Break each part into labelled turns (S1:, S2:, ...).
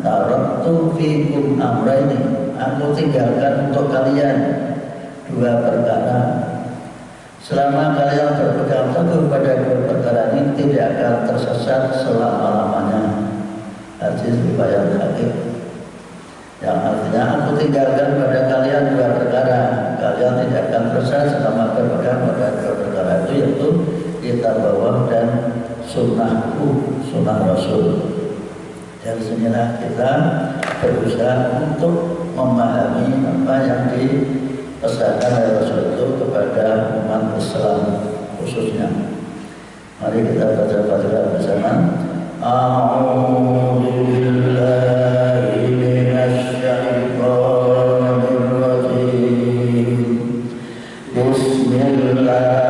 S1: taraktu fikum amrayni, aku tinggalkan untuk kalian dua perkara. Selama kalian berpegang teguh pada dua perkara ini, tidak akan tersesat selama-lamanya. Hadis riwayat Hakim. Yang artinya aku tinggalkan pada kalian dua perkara, kalian tidak akan tersesat selama berpegang pada dua perkara itu, yaitu kitab Allah dan sunnahku, sunnah Rasul. Dari sinilah kita berusaha untuk memahami apa yang dipesankan oleh Rasul itu kepada umat Islam khususnya. Mari kita baca Fatihah bersama. A'udzu billahi minasy syaithanir rajim. Bismillah.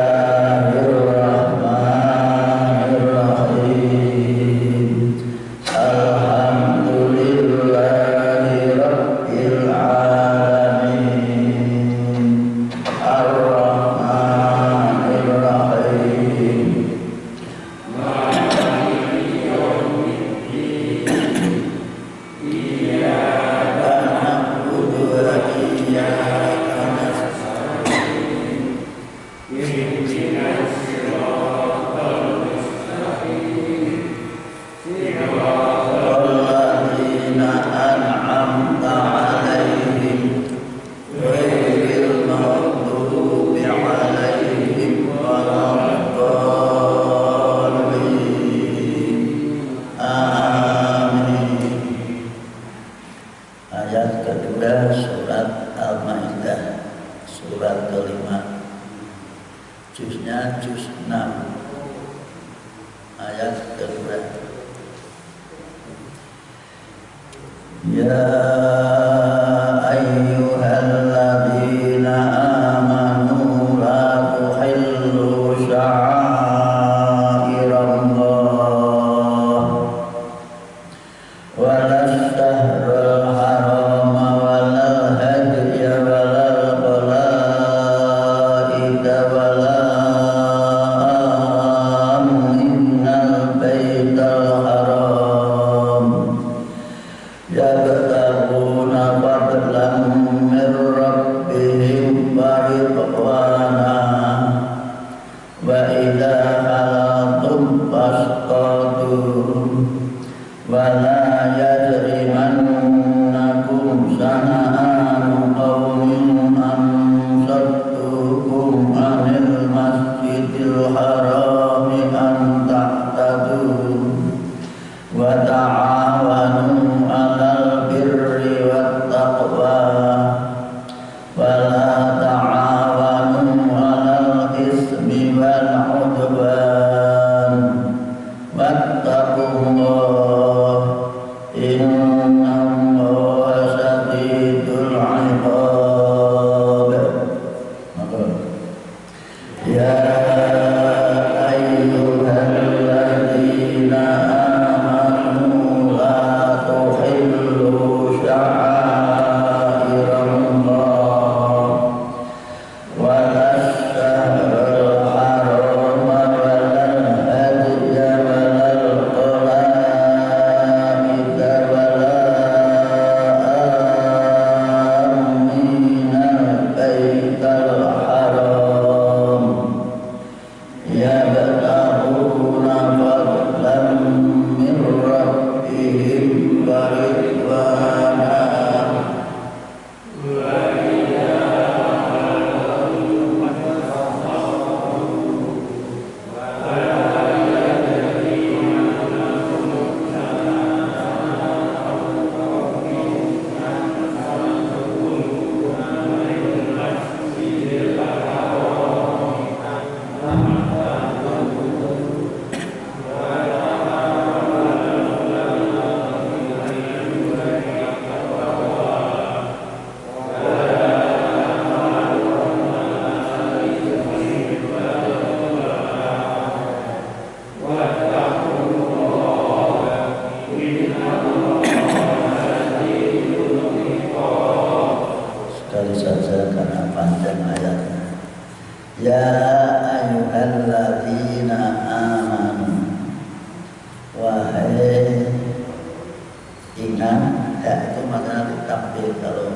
S1: Ingat hak itu maknanya ditampil. Kalau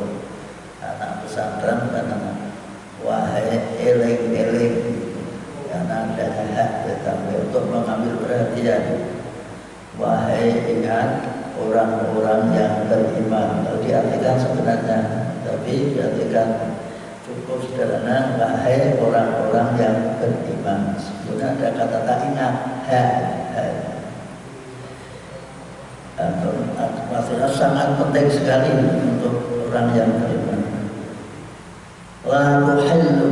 S1: anak pesantren karena wahai eling-eling, karena ada hak ditampil untuk mengambil perhatian. Wahai ingat orang-orang yang beriman. Kalau diartikan sebenarnya, tapi diartikan cukup sederhana, wahai orang-orang yang beriman. Sebenarnya ada kata ingat, hak. Maksudnya sangat penting sekali untuk orang yang beriman. La tuhillu,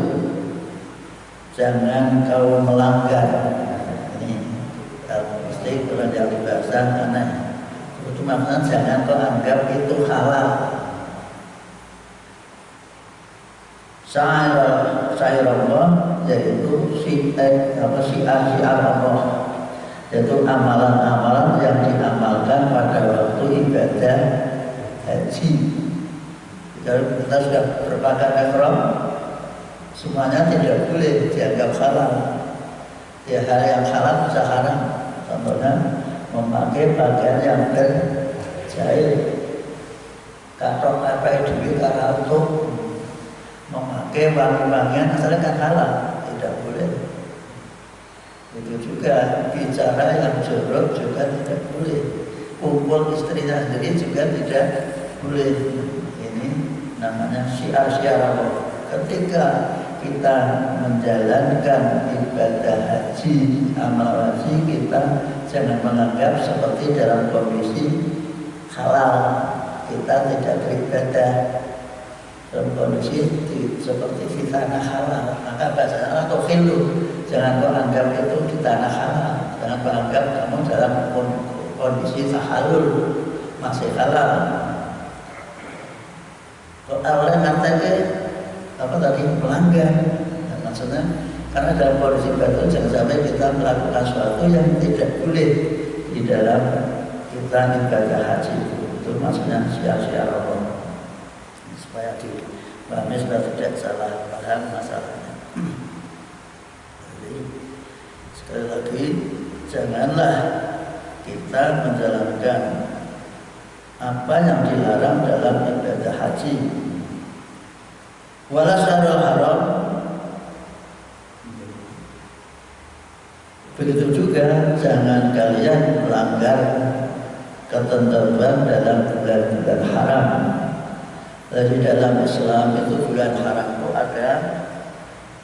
S1: jangan kau melanggar. Ini mesti kalau yang bahasa aneh. Itu maksudnya jangan kau anggap itu halal. Syair Allah yaitu syiar Allah, yaitu amalan-amalan yang diamalkan pada waktu ibadah haji. Kalau kita sudah berpakaian ihram, semuanya tidak boleh dianggap halal. Ya, hal yang halal bisa haram. Contohnya memakai pakaian yang berjahit, katok-katok duit karena untuk memakai wangi-wangian asalnya kan halal, tidak boleh. Itu juga bicara yang jorok juga tidak boleh. Kumpul istrinya sendiri juga tidak boleh. Ini namanya syiar-syiar Allah. Ketika kita menjalankan ibadah haji, amal haji, kita jangan menganggap seperti dalam kondisi halal. Kita tidak beribadah dalam kondisi seperti di tanah halal. Maka bahasa Allah tuhillu, jangan kau anggap itu di tanah halal. Jangan kau anggap kamu dalam kondisi tahalul, masih halal. Kalau Allah katanya apa tadi, melanggar. Nah, maksudnya karena dalam kondisi baru jangan sampai kita melakukan sesuatu yang tidak boleh di dalam kita ibadah haji. Itu maksudnya syiar-syiar Allah, supaya dipahami supaya tidak salah paham masalahnya. Jadi sekali lagi, janganlah kita menjalankan apa yang dilarang dalam ibadah haji. Wala syarul haram, begitu juga jangan kalian melanggar ketentuan dalam bulan-bulan haram. Jadi dalam Islam itu bulan haram itu ada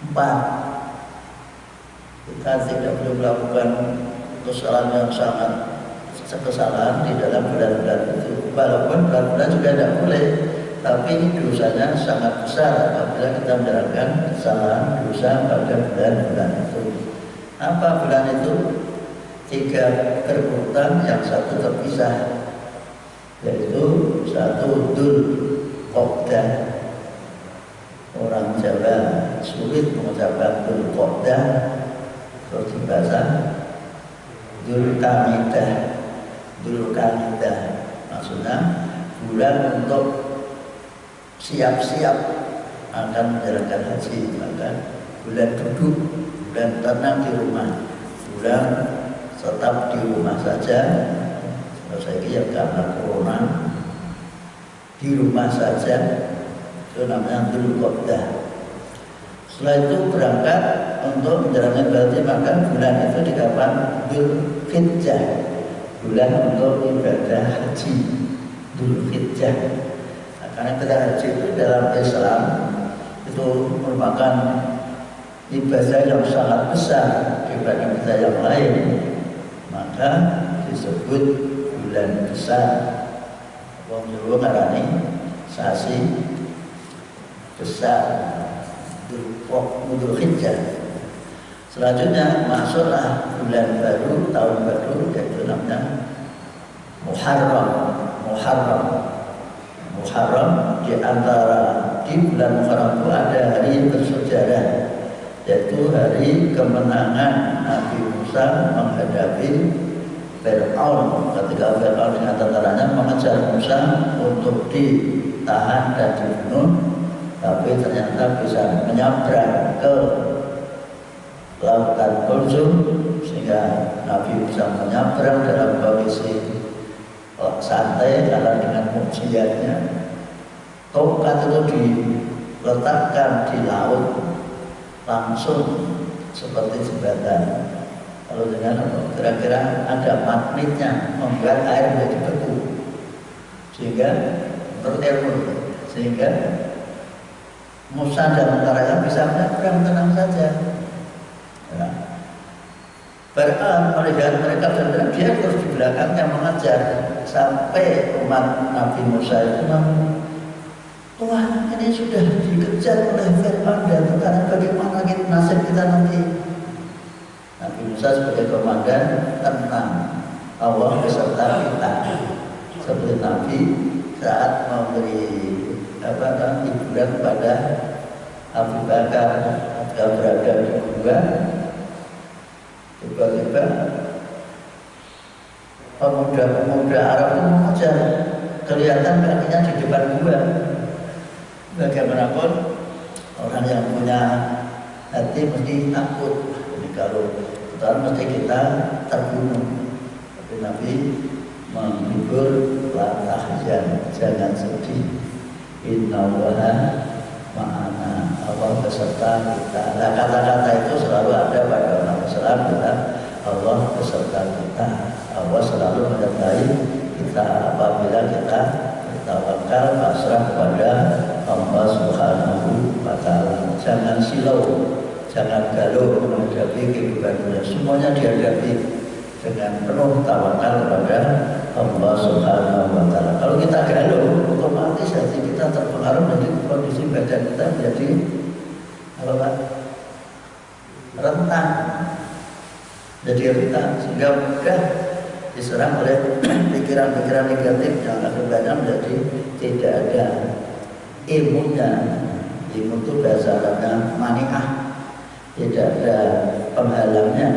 S1: 4. Kita tidak boleh melakukan kesalahan yang sangat kesalahan di dalam bulan-bulan itu. Walaupun bulan-bulan juga tidak boleh, tapi dosanya sangat besar apabila kita menjalankan kesalahan dosa pada bulan-bulan itu. Apa bulan itu? 3 berurutan, yang satu terpisah, yaitu 1 Dzul Qa'dah. Orang Jawa sulit mengucapkan Dzul Qa'dah, terus dibaca Dzul Qa'dah. Dzul Qa'dah maksudnya bulan untuk siap-siap akan menjalankan haji. Maka bulan duduk, bulan tenang di rumah, bulan tetap di rumah saja. Kalau saya kira karena corona di rumah saja, itu namanya Dzul Qa'dah. Setelah itu berangkat untuk menjalankan berarti, maka bulan itu dikapan Dzul Hijjah, bulan untuk ibadah haji, Dzul Hijjah. Karena ibadah haji itu dalam Islam itu merupakan ibadah yang sangat besar dibanding ibadah yang lain, maka disebut bulan besar. Wong Jawa ngarani sasi besar, Dzul Hijjah. Selanjutnya masuklah bulan baru, tahun baru, yaitu namanya Muharram. Di antara di bulan Muharram itu ada hari bersejarah, yaitu hari kemenangan Nabi Musa menghadapi Fir'aun. Ketika Fir'aun dengan tentaranya mengejar Musa untuk ditahan dan dibunuh, tapi ternyata bisa menyeberang ke lautan Kulzum, sehingga Nabi Musa menyeberang dalam kondisi santai kalah dengan mujiannya. Tongkat itu diletakkan di laut langsung seperti jembatan. Kalau dengan kira-kira ada magnetnya membuat air menjadi beku, sehingga sehingga Musa dan Karaya bisa menyeberang tenang saja. Ya. Fir'aun melihat mereka dan dia terus di belakangnya mengajar sampai umat Nabi Musa itu Tuhan, ini sudah dikejar oleh Fir'aun dan sekarang bagaimana nasib kita nanti? Nabi Musa sebagai komandan tenang, Allah beserta kita. Seperti Nabi saat memberi hiburan kepada Abu Bakar ketika berada di gua, tiba-tiba pemuda-pemuda Arab itu mengejar, kelihatan kakinya di depan gua. Bagaimanapun orang yang punya hati mesti takut. Jadi kalau Tuhan mesti kita terbunuh. Tapi Nabi menghibur, la tahzan, jangan sedih. Innallaha ma'ana, Allah beserta kita. Nah, kata-kata itu selalu ada pada umat Islam, Allah beserta kita. Allah selalu menyertai kita apabila kita bertawakal, pasrah kepada Allah Subhanahu wa Ta'ala. Jangan silau, jangan galau menghadapi kehidupan dunia. Semuanya dihadapi dengan penuh tawakal kepada Allah Subhanahu wa Ta'ala. Kalau kita galau, otomatis hati kita terpengaruh dari kondisi badan kita menjadi apa? Rentan. Jadi rentan sehingga mudah diserang oleh pikiran-pikiran negatif yang akibatnya menjadi tidak ada ilmunya. Ilmu itu bahasa Arabnya mani'ah, tidak ada penghalangnya,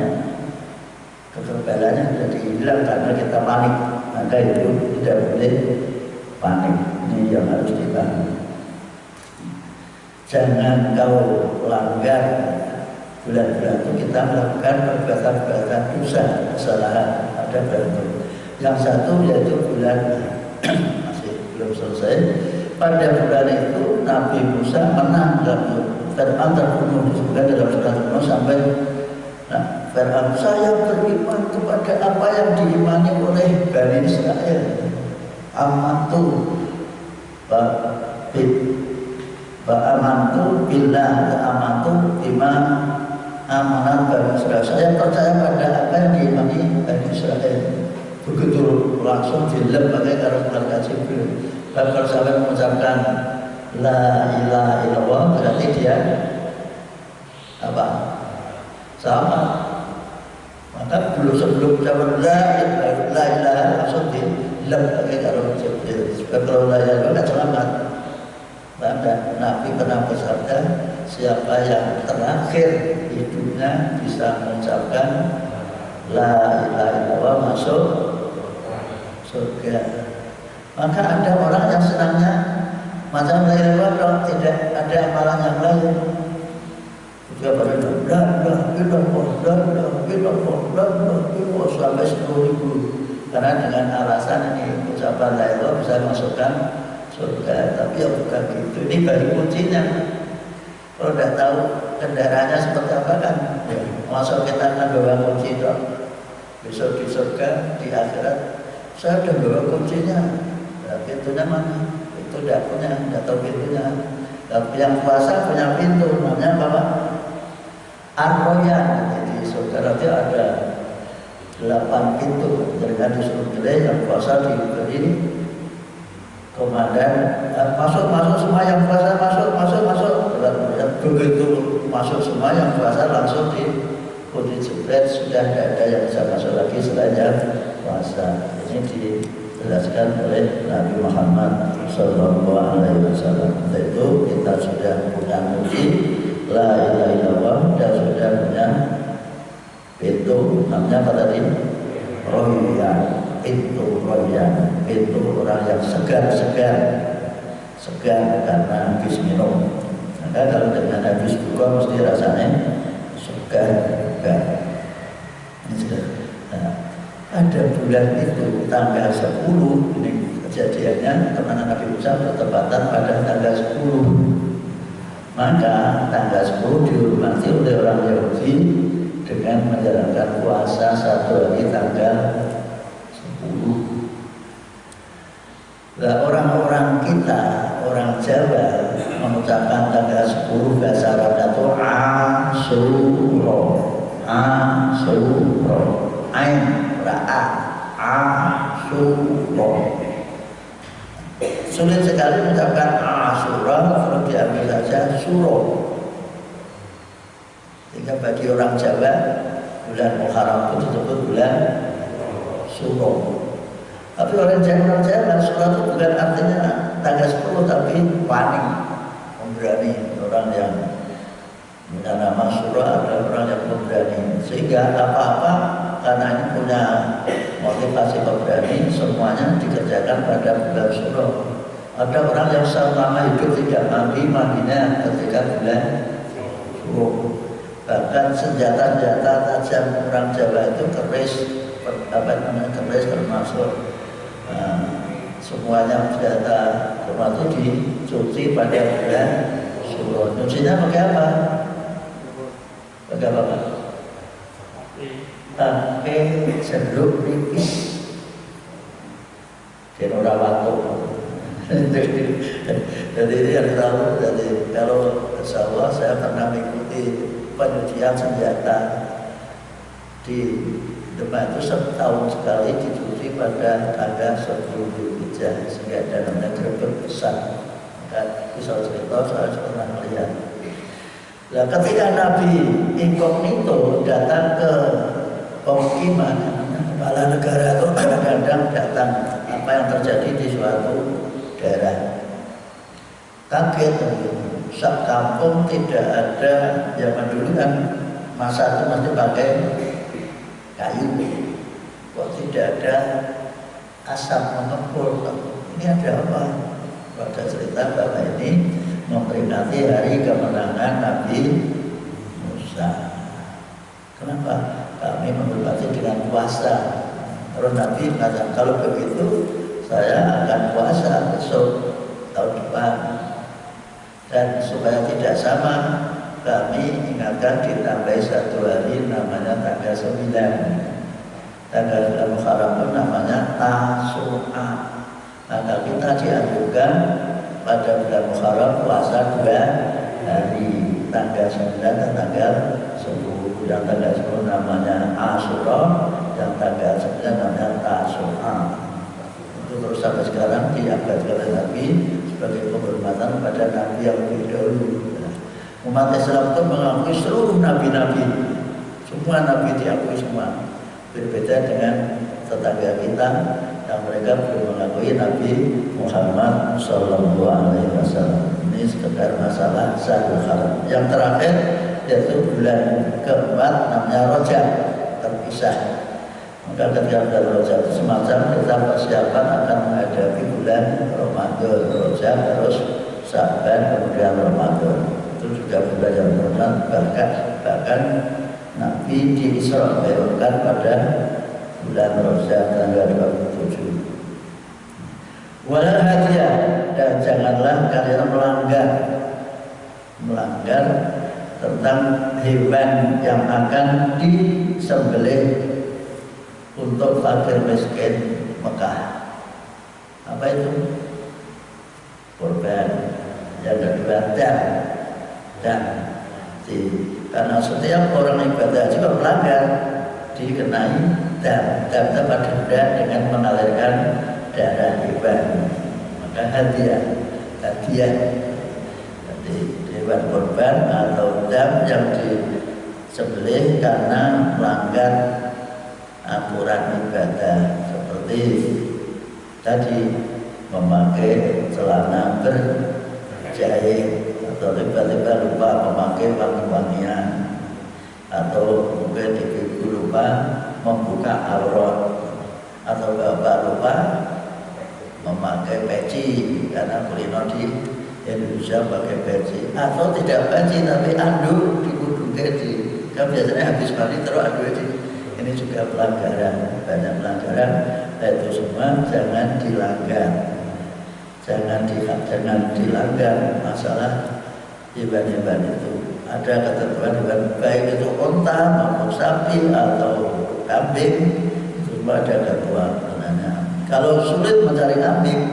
S1: kekebalannya jadi hilang karena kita panik. Maka itu tidak boleh panik. Ini yang harus dibangun. Jangan kau langgar bulan-bulan itu kita melakukan perbuatan-perbuatan dosa, kesalahan. Ada berapa? Yang satu yaitu bulan masih belum selesai. Pada bulan itu Nabi Musa menang dan Fir'aun terbunuh, disebutkan dalam surat Al-Mulk sampai Fir'aun, saya beriman kepada apa yang diimani oleh Bani Israel. Amantu amantu billah, amantu bima amanat Bani Israel. Saya percaya pada apa yang diimani Bani Israel. Begitu langsung dilem pakai kata Jibril. Kalau sampai mengucapkan la ilaha illallah berarti dia apa? Sama. Maka sebelum ucapan la ilaha langsung dilem pakai kata Jibril. Sebab kalau la ilaha tidak selamat. Maka Nabi pernah bersabda, siapa yang terakhir hidupnya bisa mengucapkan la ilaha illallah masuk surga. Maka ada orang yang senangnya macam la ilaha illallah kalau tidak ada amalan yang lain. Dia berdoa la ilaha illallah sampai 10.000. Karena dengan alasan ini ucapan la ilaha illallah bisa masukkan surga. Tapi ya bukan gitu. Ini baru kuncinya. Kalau tidak tahu kendaraannya seperti apa kan, ya, masuk kita akan bawa kunci itu. Besok di surga, di akhirat, saya sudah bawa kuncinya. Nah, pintunya mana? Itu tidak punya, tidak tahu pintunya. Tapi yang puasa punya pintu, namanya apa? Ar-Royan. Jadi surga nanti ada 8 pintu. Jadi disuruh pilih yang puasa diberi komandan, masuk semua yang puasa, masuk. Begitu masuk semua yang puasa langsung dikunci jebret, sudah tidak ada yang bisa masuk lagi selain yang puasa. Ini dijelaskan oleh Nabi Muhammad SAW. Itu kita sudah punya kunci la ilaha illallah dan sudah punya pintu, namanya apa tadi? Royan. Pintu royan, pintu orang yang segar karena habis minum. Maka kalau dengan habis buka mesti rasanya segar. Ini sudah. Nah, ada bulan itu tanggal 10, ini kejadiannya teman Nabi Musa bertepatan pada tanggal 10. Maka tanggal 10 dihormati oleh orang Yahudi dengan menjalankan puasa satu hari tanggal 10. Nah, orang-orang kita, orang Jawa mengucapkan tanggal 10 bahasa Arabnya itu Asyura. Asyura. Ain ra'a Asyura. Sulit sekali mengucapkan Asyura, kalau diambil saja Suro. Sehingga bagi orang Jawa bulan Muharram itu disebut bulan Suro. Tapi orang Jawa Suro itu bukan artinya tanggal 10, tapi paling memberani. Orang yang punya nama Suro adalah orang yang memberani. Sehingga apa-apa karena ini punya motivasi memberani, semuanya dikerjakan pada bulan Suro. Ada orang yang selama hidup tidak mandinya ketika bulan Suro. Bahkan senjata-senjata tajam orang Jawa itu keris termasuk semuanya senjata termasuk dicuci pada bulan Suro. Cucinya pakai apa? Pakai apa, Pak? Pakai sendok nipis. Denora waktu. Jadi ini yang tahu. Jadi kalau insya Allah saya pernah mengikuti pencucian senjata di Demak itu setahun sekali dicuci pada tanggal 10 Zulhijjah, sehingga dalamnya gerbek besar. Maka bisa cerita saya pernah melihat. Nah, ketika Nabi inkognito datang ke pemukiman, kepala negara itu kadang-kadang datang apa yang terjadi di suatu daerah. Kaget, sak kampung tidak ada, zaman dulu kan masa itu masih pakai kayu, kok tidak ada asap mengepul. Ini ada apa? Pada cerita bahwa ini memperingati hari kemenangan Nabi Musa. Kenapa? Kami memperingati dengan puasa. Terus Nabi mengatakan, kalau begitu saya akan puasa besok tahun depan. Dan supaya tidak sama, kami ingatkan ditambah satu hari namanya tanggal 9. Tanggal Muharram itu namanya Tasu'a. Maka kita dianjurkan pada bulan Muharram puasa 2 hari, tanggal 9 dan tanggal 10. Yang tanggal 10 namanya Asyura, yang tanggal 9 namanya Tasu'a. Itu terus sampai sekarang diabadikan oleh Nabi sebagai penghormatan pada Nabi yang lebih dahulu. Umat Islam itu mengakui seluruh Nabi-Nabi, semua Nabi diakui semua. Berbeda dengan tetangga kita yang mereka belum mengakui Nabi Muhammad SAW. Ini sekedar masalah Syahrul Haram. Yang terakhir yaitu bulan keempat namanya Rajab, terpisah. Maka ketika bulan Rajab itu semacam kita persiapan akan menghadapi bulan Ramadan. Rajab terus Syaban kemudian Ramadan. Itu juga bulan yang bermanfaat. Bahkan Nabi diisraelkan pada bulan Rajab tanggal 27. Wala hadiah, dan janganlah kalian melanggar tentang hewan yang akan disembelih untuk fakir miskin Mekah. Apa itu? Korban. Yang kedua dan karena setiap orang ibadah juga melanggar dikenai dan dapat denda dengan mengalirkan darah hewan. Maka hadiah jadi hewan korban atau dam yang disembelih karena melanggar aturan ibadah, seperti tadi memakai celana berjahit, atau tiba-tiba lupa memakai wangi-wangian, atau mungkin ibu lupa membuka aurat, atau bapak lupa memakai peci karena kulino di Indonesia pakai peci, atau tidak peci tapi anduk di kudu keji. Kan biasanya habis mandi terus anduk ini ini juga pelanggaran, banyak pelanggaran. Itu semua jangan dilanggar, jangan dilanggar masalah hewan-hewan itu. Ada ketentuan hewan, baik itu unta maupun sapi atau kambing, itu semua ada ketentuan. Kalau sulit mencari kambing,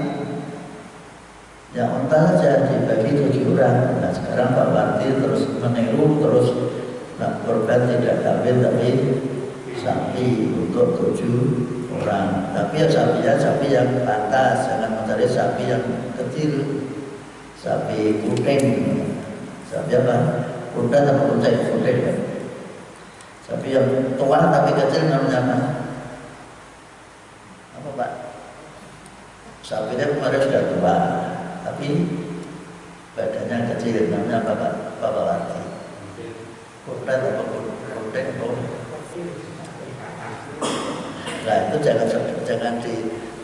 S1: ya unta saja dibagi 7 orang. Nah sekarang Pak Warti terus meniru, terus korban tidak kambing tapi sapi untuk 7 orang. Tapi ya sapi yang pantas, jangan mencari sapi yang kecil, sapi kuning. Sapi apa? Kuda atau kucing kuning ya. Sapi yang tua tapi kecil namanya apa? Apa Pak? Sapinya kemarin sudah tua, tapi badannya kecil, namanya apa Pak Warti? Kuda atau kucing? Nah itu jangan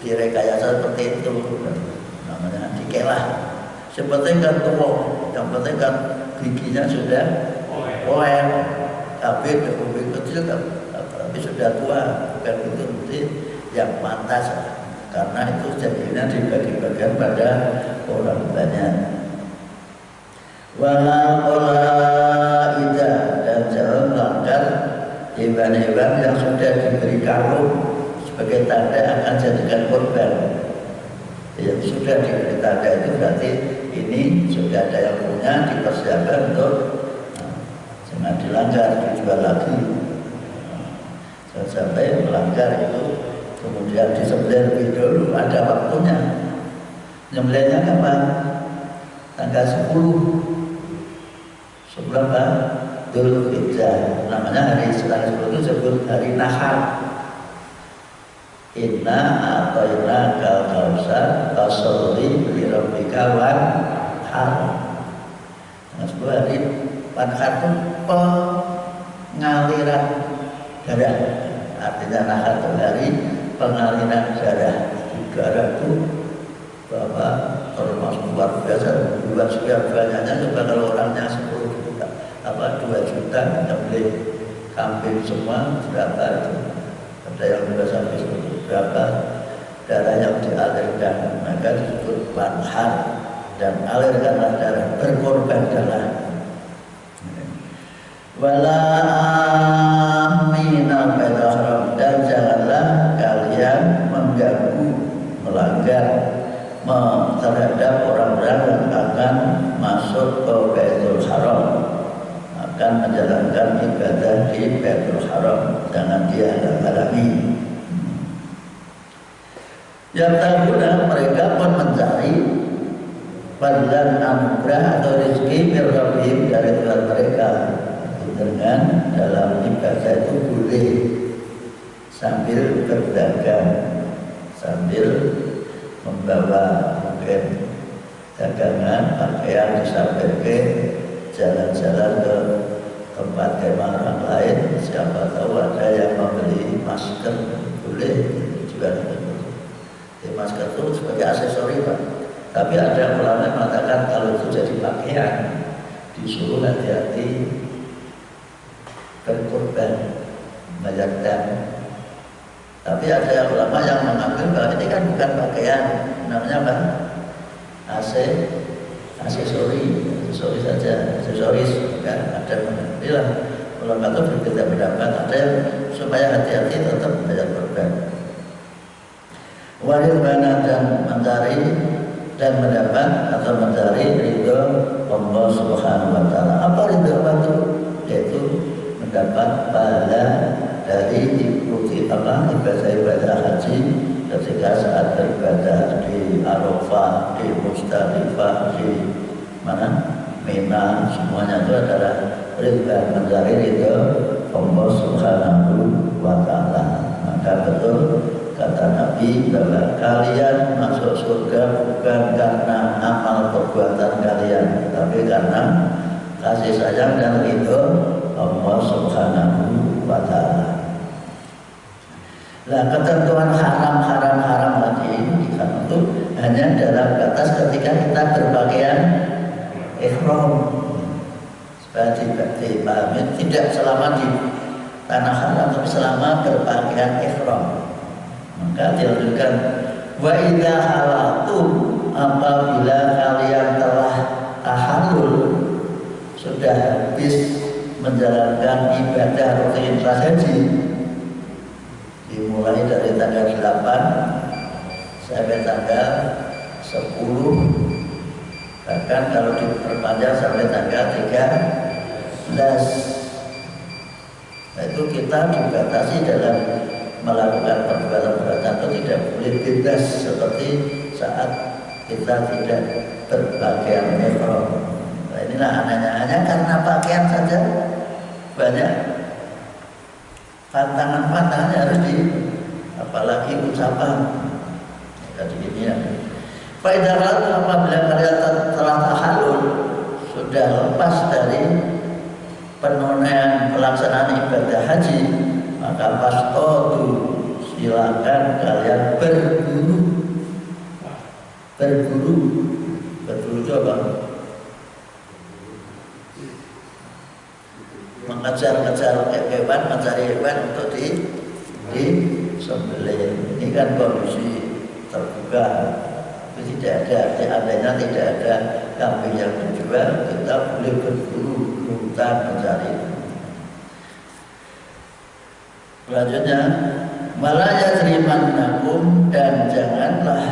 S1: direkayasa seperti itu, namanya dikelah. Seperti kan tua, yang penting kan giginya sudah poel, tapi kecil tapi sudah tua, bukan itu yang pantas, karena itu jadinya dibagi-bagian pada orang banyak. Wala ida, dan jangan melanggar hewan-hewan yang sudah diberi kalung sebagai tanda akan jadikan korban. Yang sudah diberi tanda itu berarti ini sudah ada yang punya, dipersiapkan untuk jangan dilanggar, dijual lagi. Jangan sampai melanggar itu kemudian disembelih lebih dulu, ada waktunya. Nyembelihnya kapan? Tanggal 10 apa? Dzulhijjah. Namanya hari setelah 10 itu disebut hari Nahar. Inna a'tayna kal kautsar fasolli li rabbika wanhar. Nah, sebuah hari wanhar itu pengaliran darah. Artinya nahar itu hari pengaliran darah. Darah itu bahwa termasuk luar biasa, luar sekian banyaknya. Coba kalau orangnya 10 juta, 2 juta, kita beli kambing semua berapa itu? Ada yang sudah sampai 10 berapa darah yang dialirkan, maka disebut wanhar. Dan alirkanlah darah, berkorban darah. Wala aminal baitul haram, dan janganlah kalian mengganggu, melanggar terhadap orang-orang yang akan masuk ke Baitul Haram, akan menjalankan ibadah di Baitul Haram, jangan dia halangi. Yang taguna, mereka pun mencari fadlan anugerah atau rezeki mirrabim dari Tuhan mereka. Dengan dalam ibadah itu boleh sambil berdagang, sambil membawa mungkin dagangan, pakaian disampaikan, jalan-jalan ke tempat kemah orang lain. Siapa tahu ada yang membeli masker, boleh jual. Masker itu sebagai aksesori Pak. Tapi ada ulama mengatakan kalau itu jadi pakaian, disuruh hati-hati berkorban, bayar dam. Tapi ada ulama yang mengambil bahwa ini kan bukan pakaian, namanya apa? Aksesori saja, aksesoris kan ada. Inilah ulama itu berbeda pendapat. Ada yang supaya hati-hati tetap bayar korban. Waridwana, dan mencari dan mendapat atau mencari ridho Allah Subhanahu wa Ta'ala. Apa ridho Allah itu? Yaitu mendapat pahala dari ikuti ibadah haji ketika saat beribadah di Arafah, di Musdalifah, di mana? Mina, semuanya itu adalah ridho, mencari ridho Allah Subhanahu wa Ta'ala. Maka betul kata Nabi bahwa kalian masuk surga bukan karena amal perbuatan kalian, tapi karena kasih sayang dan ridho Allah Subhanahu wa Ta'ala. Nah, ketentuan haram lagi itu hanya dalam batas ketika kita berpakaian ihram. Supaya dipahami, tidak selama di tanah haram tapi selama berpakaian ihram. Maka dilanjutkan wa idza halatum, apabila kalian telah tahallul, sudah habis menjalankan ibadah rutinitas haji, dimulai dari tanggal 8 sampai tanggal 10, bahkan kalau diperpanjang sampai tanggal 13. Nah, itu kita dibatasi dalam melakukan perbuatan-perbuatan itu tidak boleh bebas seperti saat kita tidak berpakaian ihram. Nah, inilah anehnya, hanya karena pakaian saja banyak pantangan-pantangan harus di, apalagi ucapan. Jadi ini ya. Faedah apabila kalian telah tahallul, sudah lepas dari penunaian pelaksanaan ibadah haji, maka fastodu, silakan kalian berburu coba mengejar-ngejar hewan, mencari hewan untuk disembelih. Ini kan kondisi terbuka, itu tidak ada, seandainya tidak ada kambing yang dijual, kita boleh berburu hutan mencari. Selanjutnya, malah yajrimannakum, dan janganlah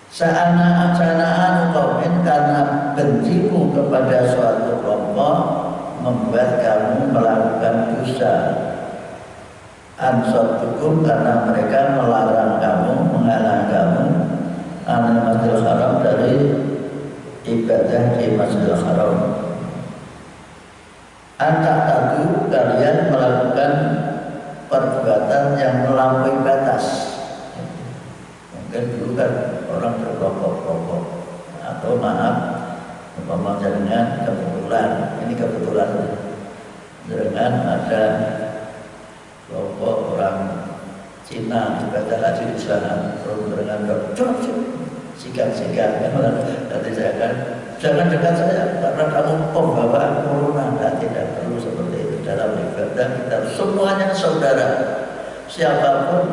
S1: sa'ana qaumin, karena bencimu kepada suatu kelompok membuat kamu melakukan dosa. Ansatukum, karena mereka melarang kamu, menghalang kamu anil Masjidil Haram, dari ibadah di Masjidil Haram. Antak tadu, kalian melakukan perbuatan yang melampaui batas. Mungkin dulu kan orang berkelompok-kelompok, atau maaf, umpama dengan kebetulan dengan ada kelompok orang Cina ibadah haji di sana, terus dengan sikat-sikat, nanti saya kan jangan dekat saya karena kamu pembawa corona. Tidak perlu seperti itu. Dalam ibadah kita semuanya saudara, siapapun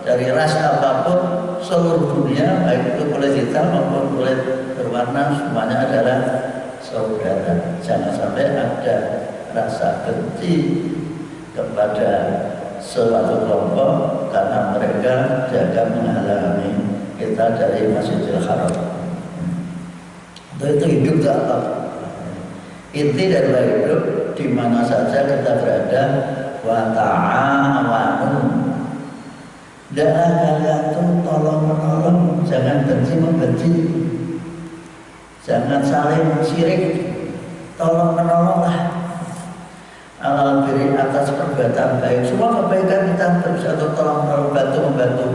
S1: dari ras apapun seluruh dunia, baik itu kulit hitam maupun kulit berwarna, semuanya adalah saudara. Jangan sampai ada rasa benci kepada suatu kelompok karena mereka jaga menghalangi kita dari Masjidil Haram. Itu hidup tak apa. Inti dari hidup di mana saja kita berada, wa ta'awanu. Jangan kalian tuh tolong-menolong, jangan benci-membenci, jangan saling syirik, tolong-menolonglah. Alal biri, atas perbuatan baik. Semua kebaikan kita bersatu tolong-menolong, membantu,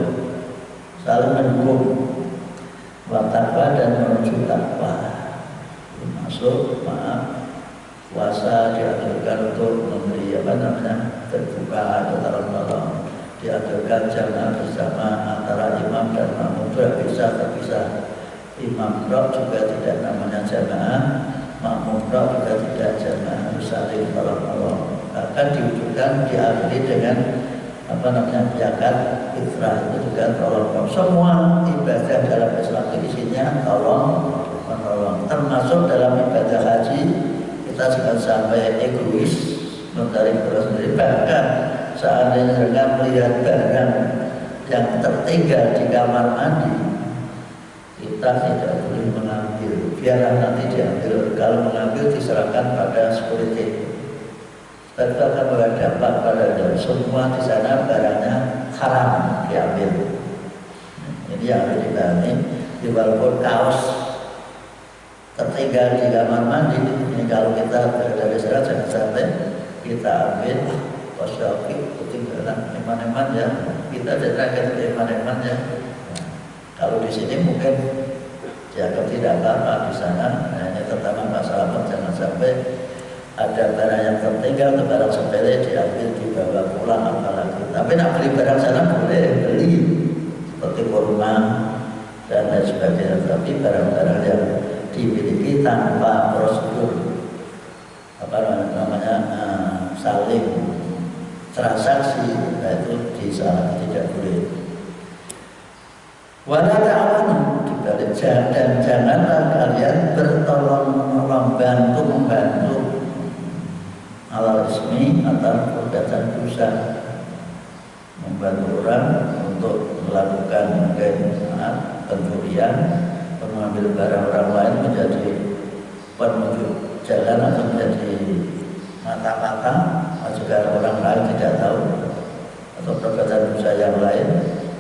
S1: saling mendukung. Wa taqwa, dan menuju takwa. Masuk, puasa diaturkan untuk memberi terbuka atau tolong-menolong. Diaturkan jamaah bersama antara imam dan makmum, tidak bisa terpisah. Imam roh juga tidak namanya jamaah, makmum roh juga tidak jamaah, harus saling tolong-menolong. Akan diwujudkan diakhiri dengan zakat fitrah, itu juga tolong-menolong. Semua ibadah dalam Islam itu isinya tolong-menolong. Termasuk dalam ibadah haji, kita jangan sampai egois mencari beras sendiri. Bahkan seandainya dengan melihat barang yang tertinggal di kamar mandi, kita tidak boleh mengambil, biarlah nanti diambil. Kalau mengambil diserahkan pada security. Tentu akan berdampak pada semua di sana, barangnya haram diambil. Ini yang harus dipahami. Walaupun kaos tertinggal di kamar mandi, ini kalau kita berada di sana jangan sampai kita ambil. Wasyafi ketinggalan eman-eman ya, kita tidak eman-eman ya. Kalau di sini mungkin dianggap tidak apa-apa, di sana hanya pertama masalah jangan sampai ada barang yang tertinggal atau barang sepele diambil dibawa pulang apalagi. Tapi nak beli barang sana boleh beli seperti kurma dan lain sebagainya. Tapi barang-barang yang dimiliki tanpa prosedur apa namanya saling transaksi, nah itu tidak boleh. Wala ta'awanu, dibalik dan janganlah kalian bertolong-menolong, membantu alal ismi atau perbuatan dosa, membantu orang untuk melakukan mungkin pencurian, mengambil barang orang lain, menjadi penunjuk jalan atau menjadi mata-mata agar orang lain tidak tahu, atau perbuatan dosa yang lain,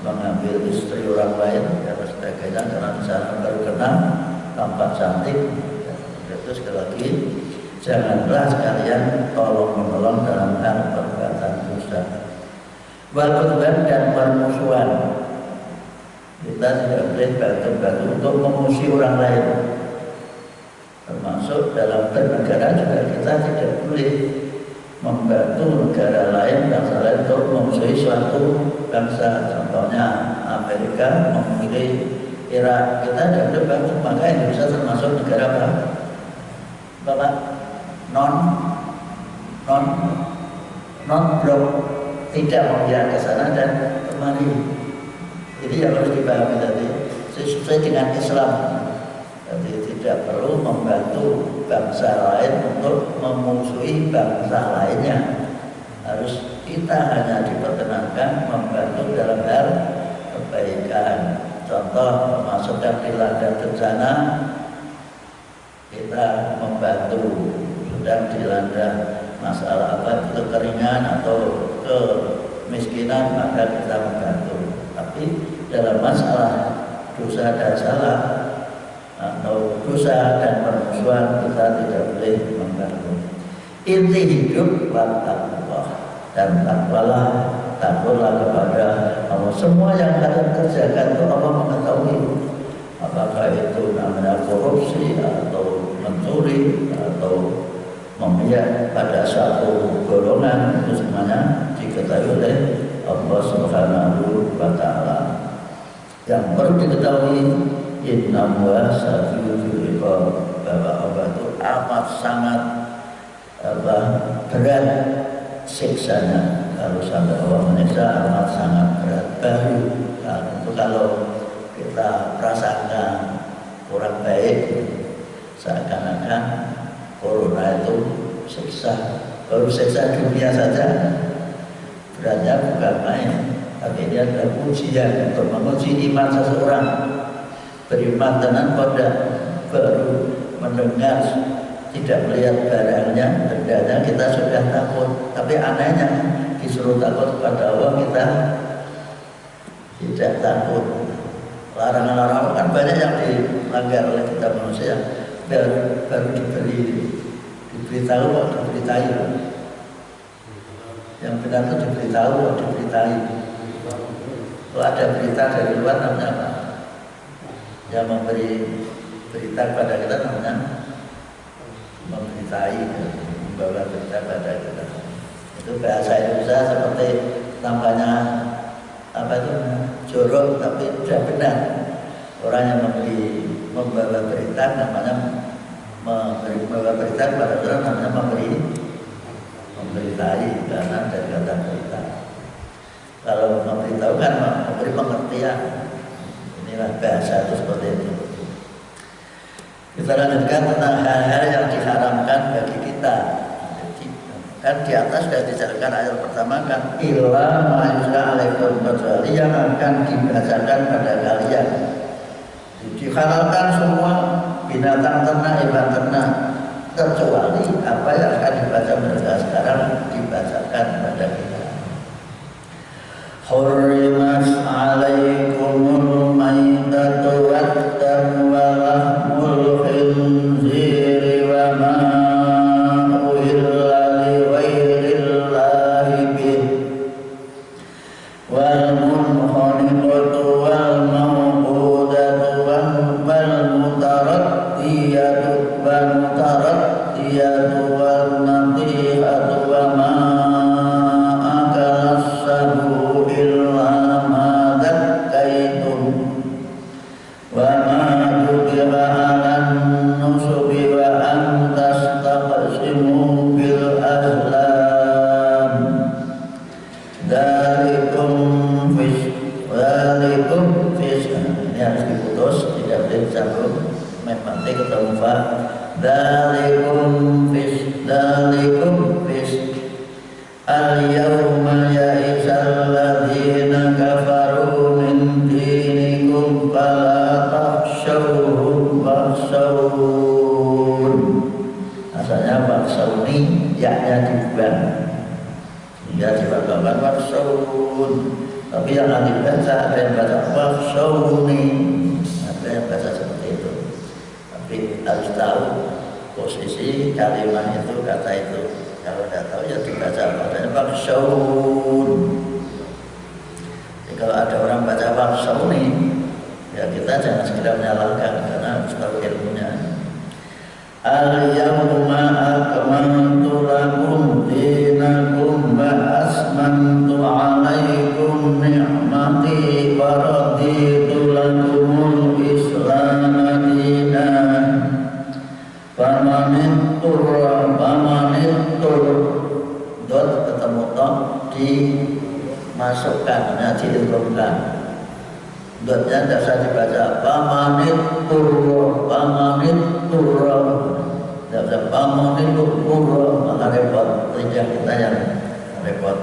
S1: mengambil istri orang lain dan sebagainya karena di sana baru kenal tampak cantik. Itu sekali lagi janganlah sekalian tolong menolong dalam hal perbuatan dosa. Wal-udwan dan permusuhan, kita tidak boleh bantu-bantu untuk memusuhi orang lain. Termasuk dalam bernegara juga kita tidak boleh membantu negara lain, bangsa lain untuk memusuhi suatu bangsa. Contohnya Amerika memilih Irak, kita tidak boleh bantu. Maka Indonesia termasuk negara apa? Bapak non blok, tidak membiarkan ke sana dan kemari. Jadi yang harus dipahami tadi sesuai dengan Islam. Jadi tidak perlu membantu bangsa lain untuk memusuhi bangsa lainnya. Harus kita hanya diperkenankan membantu dalam hal kebaikan. Contoh memasukkan dilanda bencana, kita membantu. Sedang dilanda masalah apa, kekeringan atau kemiskinan, maka kita membantu. Tapi dalam masalah dosa dan salah atau dosa dan permusuhan kita tidak boleh membantu. Inti hidup wattaqullah, dan takutlah kepada Allah. Semua yang kalian kerjakan itu Allah mengetahui. Apakah itu namanya korupsi atau mencuri atau memihak pada suatu golongan, itu semuanya diketahui oleh Allah Subhanahu wa Ta'ala. Yang perlu diketahui, innallaha shadidul iqab, bahwa Allah itu amat sangat berat siksanya. Kalau sampai Allah menyiksa amat sangat berat. Baru itu kalau kita rasakan kurang baik, seakan-akan corona itu siksa. Baru siksa dunia saja beratnya bukan main. Tapi ini adalah ujian untuk menguji iman seseorang. Beriman tenan pada baru mendengar, tidak melihat barangnya, bendanya, kita sudah takut. Tapi anehnya disuruh takut kepada Allah, kita tidak takut. Larangan-larangan kan banyak yang dilanggar oleh kita manusia. Baru diberitahu, diberitai. Yang benar itu diberitahu, diberitai. Kalau ada berita dari luar namanya apa? Yang memberi berita kepada kita namanya memberitai, membawa berita kepada kita. Itu bahasa Indonesia seperti tampaknya apa itu jorok, tapi tidak benar. Orang yang membawa berita namanya membawa berita kepada orang namanya memberitai, karena dari kata berita. Kalau memberitahu kan memberi pengertian. Inilah bahasa itu seperti itu. Kita lanjutkan tentang hal-hal yang diharamkan bagi kita. Kan di atas sudah dijelaskan ayat pertama kan, illa ma yusla alaikum, kecuali yang akan dibacakan pada kalian. Dihalalkan semua binatang ternak, hewan ternak, kecuali apa yang akan dibaca mereka sekarang dibacakan pada kita. Hurrimat alaikumul maitatu wad-damu wa lahmul khinziri wa ma uhilla li ghairillahi bih wal munkhaniqatu wal mawqudatu wal mutaraddiyatu wal natihatu wa ma akalas sabu illa Dalikum fis, ini harus diputus, tidak boleh disambung. Nanti ketemu fa. Dalikum fis al-yawma ya'isal ladzina kafaru min dinikum fala takhshawhum wakhshawun. Asalnya wakhshawni, ya-nya dibuang, ya dibatalkan wakhshawun. Tapi yang dibaca, ada yang baca wakhshawni, ada yang baca seperti itu. Tapi harus tahu posisi kalimat itu, kata itu. Kalau tidak tahu ya dibaca padanya wakhshawun. Jadi kalau ada orang baca wakhshawni, ya kita jangan segera menyalahkan karena harus tahu ilmunya. Al-yawma akmaltu lakum dinakum wa asmantu alaikum ni'mati wa raditu lakumul Islam dinan. Pamanittur dot ketemu tok dimasukkan, diidghamkan. Dotnya tidak usah dibaca pamanittur, tidak usah pamanittur, maka repot, lidah kita yang repot.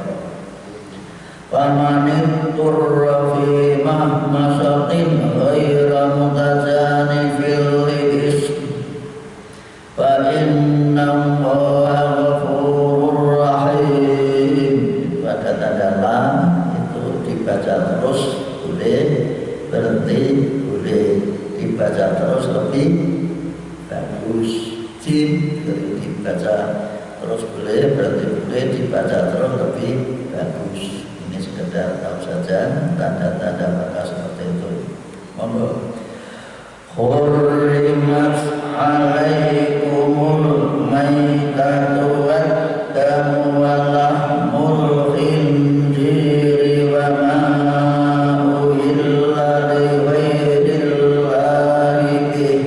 S1: Pamanittur fi mahmasatin ghaira mutajanifil li'is fa innallaha ghafurur rahim. Pada tanda lam itu dibaca terus boleh, berhenti boleh, dibaca terus lebih bagus. Jim dibaca terus boleh, berhenti boleh, dibaca terus lebih bagus. Ini sekedar tahu saja tanda-tanda maka seperti itu. Monggo. Hurrimat alaikumul maitatu wad-damu wa lahmul khinziri wa ma uhilla li ghairillahi bihi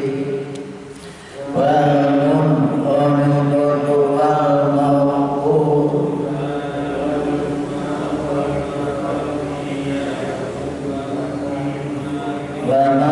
S1: wal munqanidatu wal mawqudatu wa ma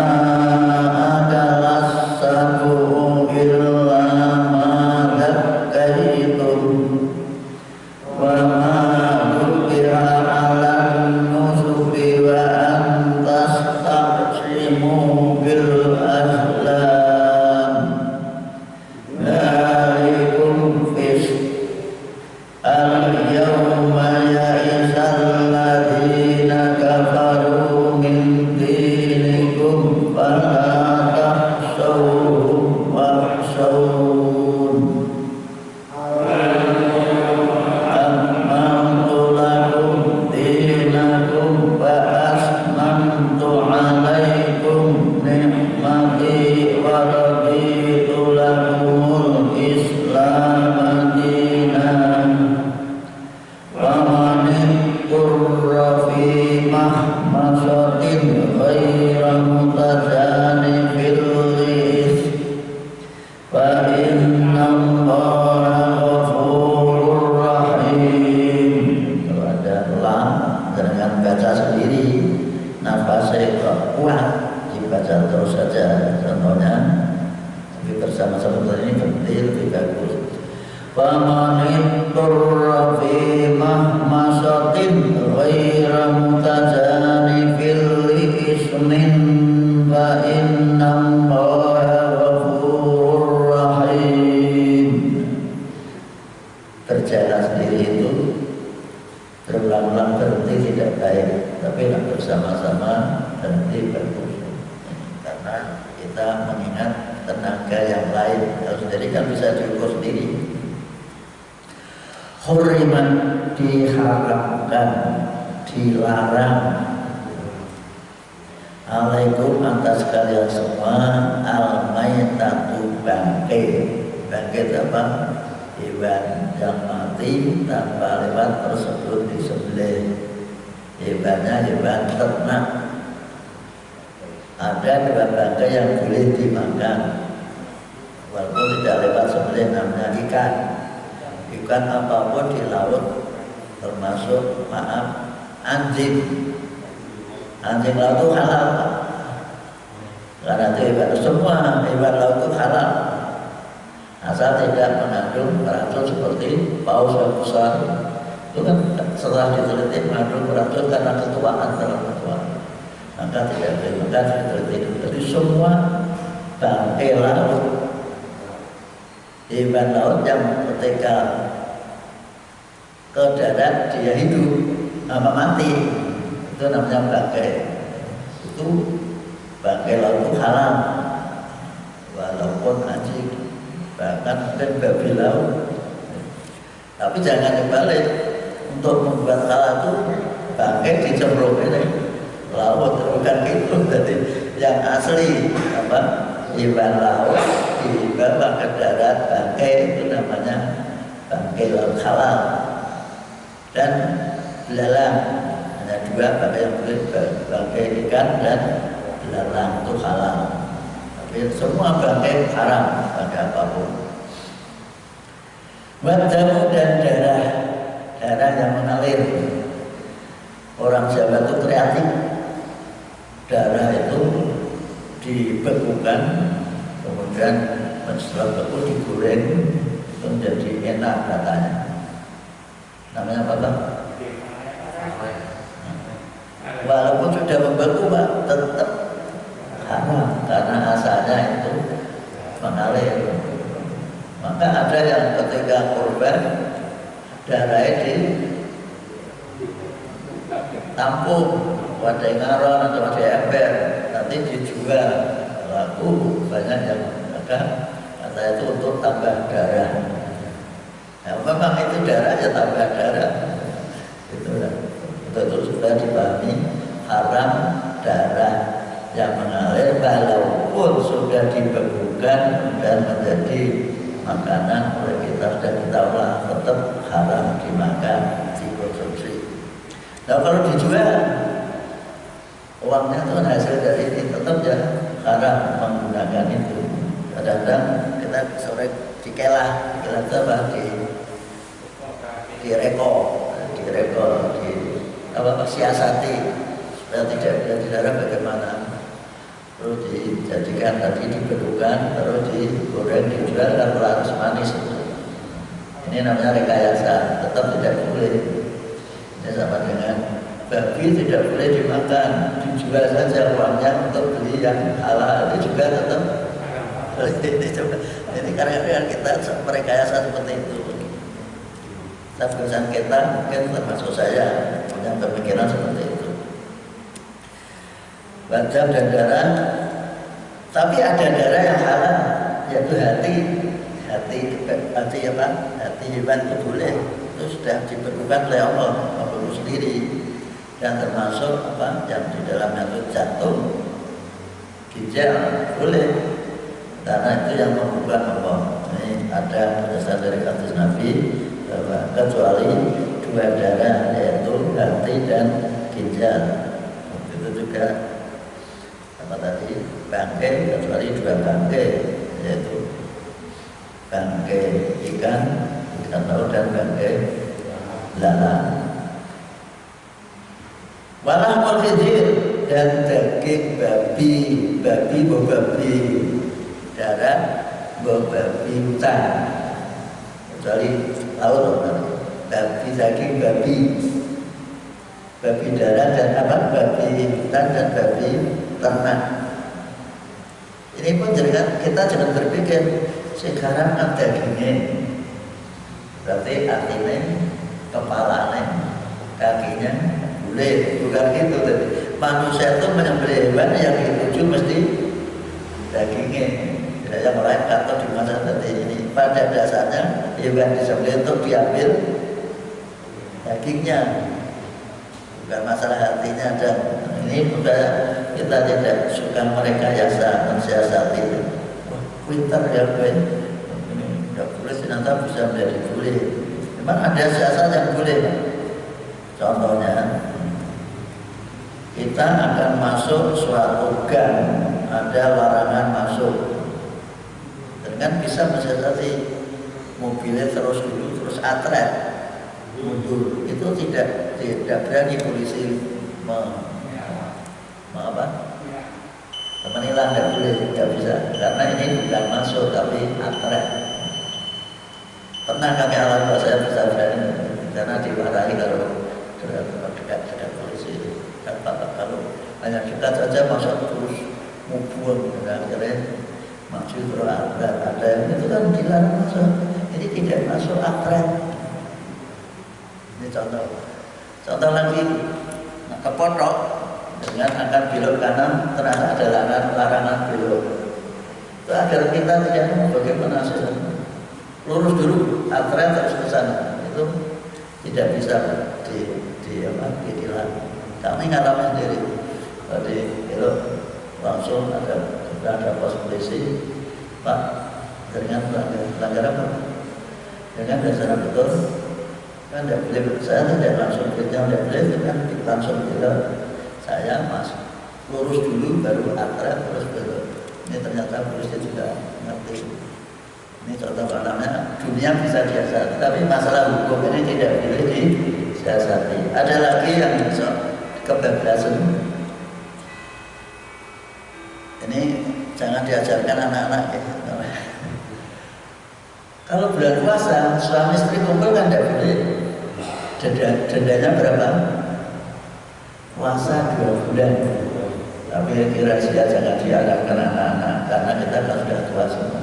S1: Hurriman diharamkan, dilarang alaikum atas kalian semua al-maitatu bangkai. Bangkai apa? Hewan yang mati tanpa lewat tersebut disembelih. Hewannya hewan ternak. Ada dua bangkai yang boleh dimakan walaupun tidak lewat sembelih, namanya ikan. Ikan apapun di laut termasuk anjing. Anjing laut itu halal, karena itu hewan, semua hewan laut itu halal, asal tidak mengandung racun seperti paus yang besar. Itu kan setelah diteliti mengandung racun karena ketuaan terlalu tua, maka tidak boleh makan diteliti. Jadi semua bangkai laut, hewan laut yang ketika ke darat dia hidup apa mati, itu namanya bangkai. Itu bangkai laut itu halal, walaupun anjing, bahkan mungkin babi laut. Tapi jangan dibalik, untuk membuat halal itu bangkai dicemplung ini laut, bukan gitu. Jadi yang asli apa hewan laut dibawa ke darat bangkai, itu namanya bangkai laut halal. Dan belalang, ada dua bangkai yang boleh, bangkai ikan dan belalang itu halal. Tapi semua bangkai haram pada apapun. Wadamu dan darah yang mengalir. Orang Jawa itu kreatif, darah itu dibekukan, kemudian setelah beku digoreng, itu menjadi enak katanya. Namanya apa Bang? Walaupun sudah membeku Pak, tetap haram karena asalnya itu mengalir. Maka ada yang ketika korban darahnya ditampung, wadai ngaron atau wadai ember, nanti dijual laku banyak yang maka kata itu untuk tambah darah. Nah, memang itu darah ya tambah darah. Itulah betul sudah dipahami haram darah yang mengalir walaupun sudah dibekukan dan menjadi makanan oleh kita sudah kita olah, tetap haram dimakan, dikonsumsi. Nah kalau dijual uangnya itu hasil dari ini, tetap ya haram menggunakan itu. Kadang-kadang kita sore dikelah itu apa direko, siasati supaya tidak darah bagaimana. Terus dijadikan tadi dibekukan, terus digoreng, dijual dan harus manis itu. Ini namanya rekayasa, tetap tidak boleh. Ini sama dengan babi tidak boleh dimakan, dijual saja uangnya untuk beli yang halal, itu juga tetap. Ini karena kita merekayasa seperti itu. Tapi kita mungkin termasuk saya punya pemikiran seperti itu. Wajah dan darah, tapi ada darah yang halal, yaitu hati apa? Hati hewan itu boleh, itu sudah dibekukan oleh Allah sendiri, dan termasuk apa yang di dalamnya itu jantung, ginjal boleh, karena itu yang membuka Allah. Ini ada berdasar dari hadis Nabi bahwa kecuali dua darah yaitu hati dan ginjal, itu juga apa tadi bangkai, kecuali dua bangkai yaitu bangkai ikan laut dan bangkai belalang. Walahmul khinzir dan daging babi darah babi hutan, kecuali laut, babi daging babi darah dan apa babi hutan dan babi ternak. Ini pun kita jangan berpikir sekarang kan dagingnya, berarti artinya kepalanya, kakinya boleh, bukan gitu. Tadi manusia itu menyembelih hewan yang dituju mesti dagingnya, tidak yang lain atau di masa tadi ini. Pada dasarnya hewan disembelih untuk diambil dagingnya, bukan masalah hatinya. Dan ini sudah kita tidak suka merekayasa, mensiasati. Wah, pintar ya gue, ini tidak boleh, ternyata bisa menjadi boleh. Memang ada siasat yang boleh. Contohnya, kita akan masuk suatu gang, ada larangan masuk, dengan bisa mensiasati mobilnya terus dulu, terus atret mundur, itu tidak berani polisi mau apa? Menilang tidak bisa, karena ini bukan masuk tapi atret. Pernah kami alami, saya bisa berani karena dimarahi kalau dekat polisi. Kalau hanya dekat saja masuk terus mubun, akhirnya maju terus ada yang itu kan dilarang masuk. Ini tidak masuk atret. Ini contoh lagi, ke pondok dengan akan belok kanan, ternyata ada larangan belok. Itu agar kita tidak bagaimana sih, lurus dulu, atret terus ke sana. Itu tidak bisa dihilang. Kami ngalami sendiri. Tadi belok langsung ada pos polisi, Pak, dengan pelanggar apa? Dengan dasar betul, kan tidak boleh. Saya tidak langsung tidak boleh, kan langsung belok. Saya masuk lurus dulu baru atret terus belok. Ini ternyata polisi juga ngerti. Ini contoh namanya dunia bisa disiasati, tapi masalah hukum ini tidak boleh disiasati. Ada lagi yang kebablasan. Ini jangan diajarkan anak-anak ya. Kalau bulan puasa suami istri kumpul kan tidak boleh. Dendanya berapa? Puasa 2 bulan. Tapi kira-kira jangan diarahkan anak-anak karena kita kan sudah tua semua.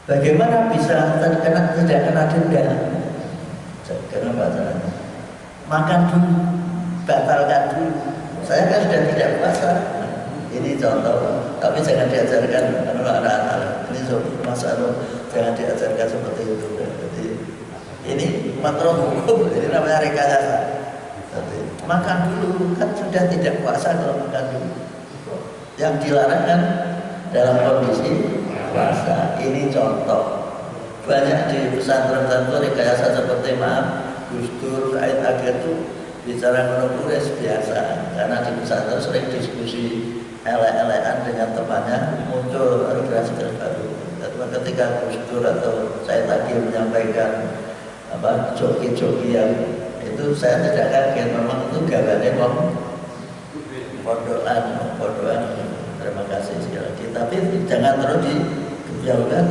S1: Bagaimana bisa tidak kena denda? Kenapa caranya? Makan dulu, batalkan dulu. Saya kan sudah tidak puasa. Ini contoh, tapi jangan diajarkan kalau anak-anak. Ini masalah jangan diajarkan seperti itu. Jadi ini makro hukum, ini namanya rekayasa. Makan dulu, kan sudah tidak puasa kalau makan dulu. Yang dilarang kan dalam kondisi puasa. Ini contoh. Banyak di pesantren-pesantren rekayasa seperti Gus Dur, Said Agil itu bicara menunggu biasa. Karena di pesantren sering diskusi elek-elekan dengan temannya, muncul generasi baru. Ketika Gus Dur atau Said Agil menyampaikan joki-joki yang itu saya tidak kaget, memang itu gagalnya pondokan. Terima kasih sekali lagi. Tapi jangan terus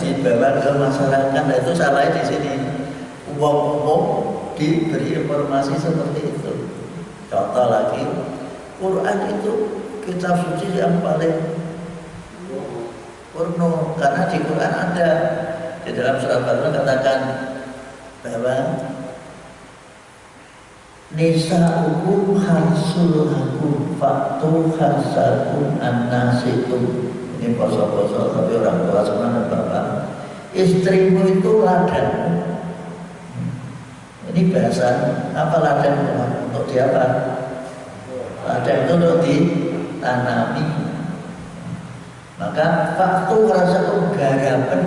S1: dibawa ke masyarakat. Nah, itu salahnya di sini. Umum diberi informasi seperti itu. Contoh lagi, Quran itu kitab suci yang paling purno, karena di Quran ada di dalam surat Al-Baqarah katakan bahwa nisa'ukum harsul lakum fa'tu harsakum annasikum. Ini poso-poso tapi orang tua semua dan bapak. Istrimu itu ladang. Ini bahasa apa ladang? Untuk diapa? Ladang itu untuk ditanami. Maka fa'tu harsakum garapan.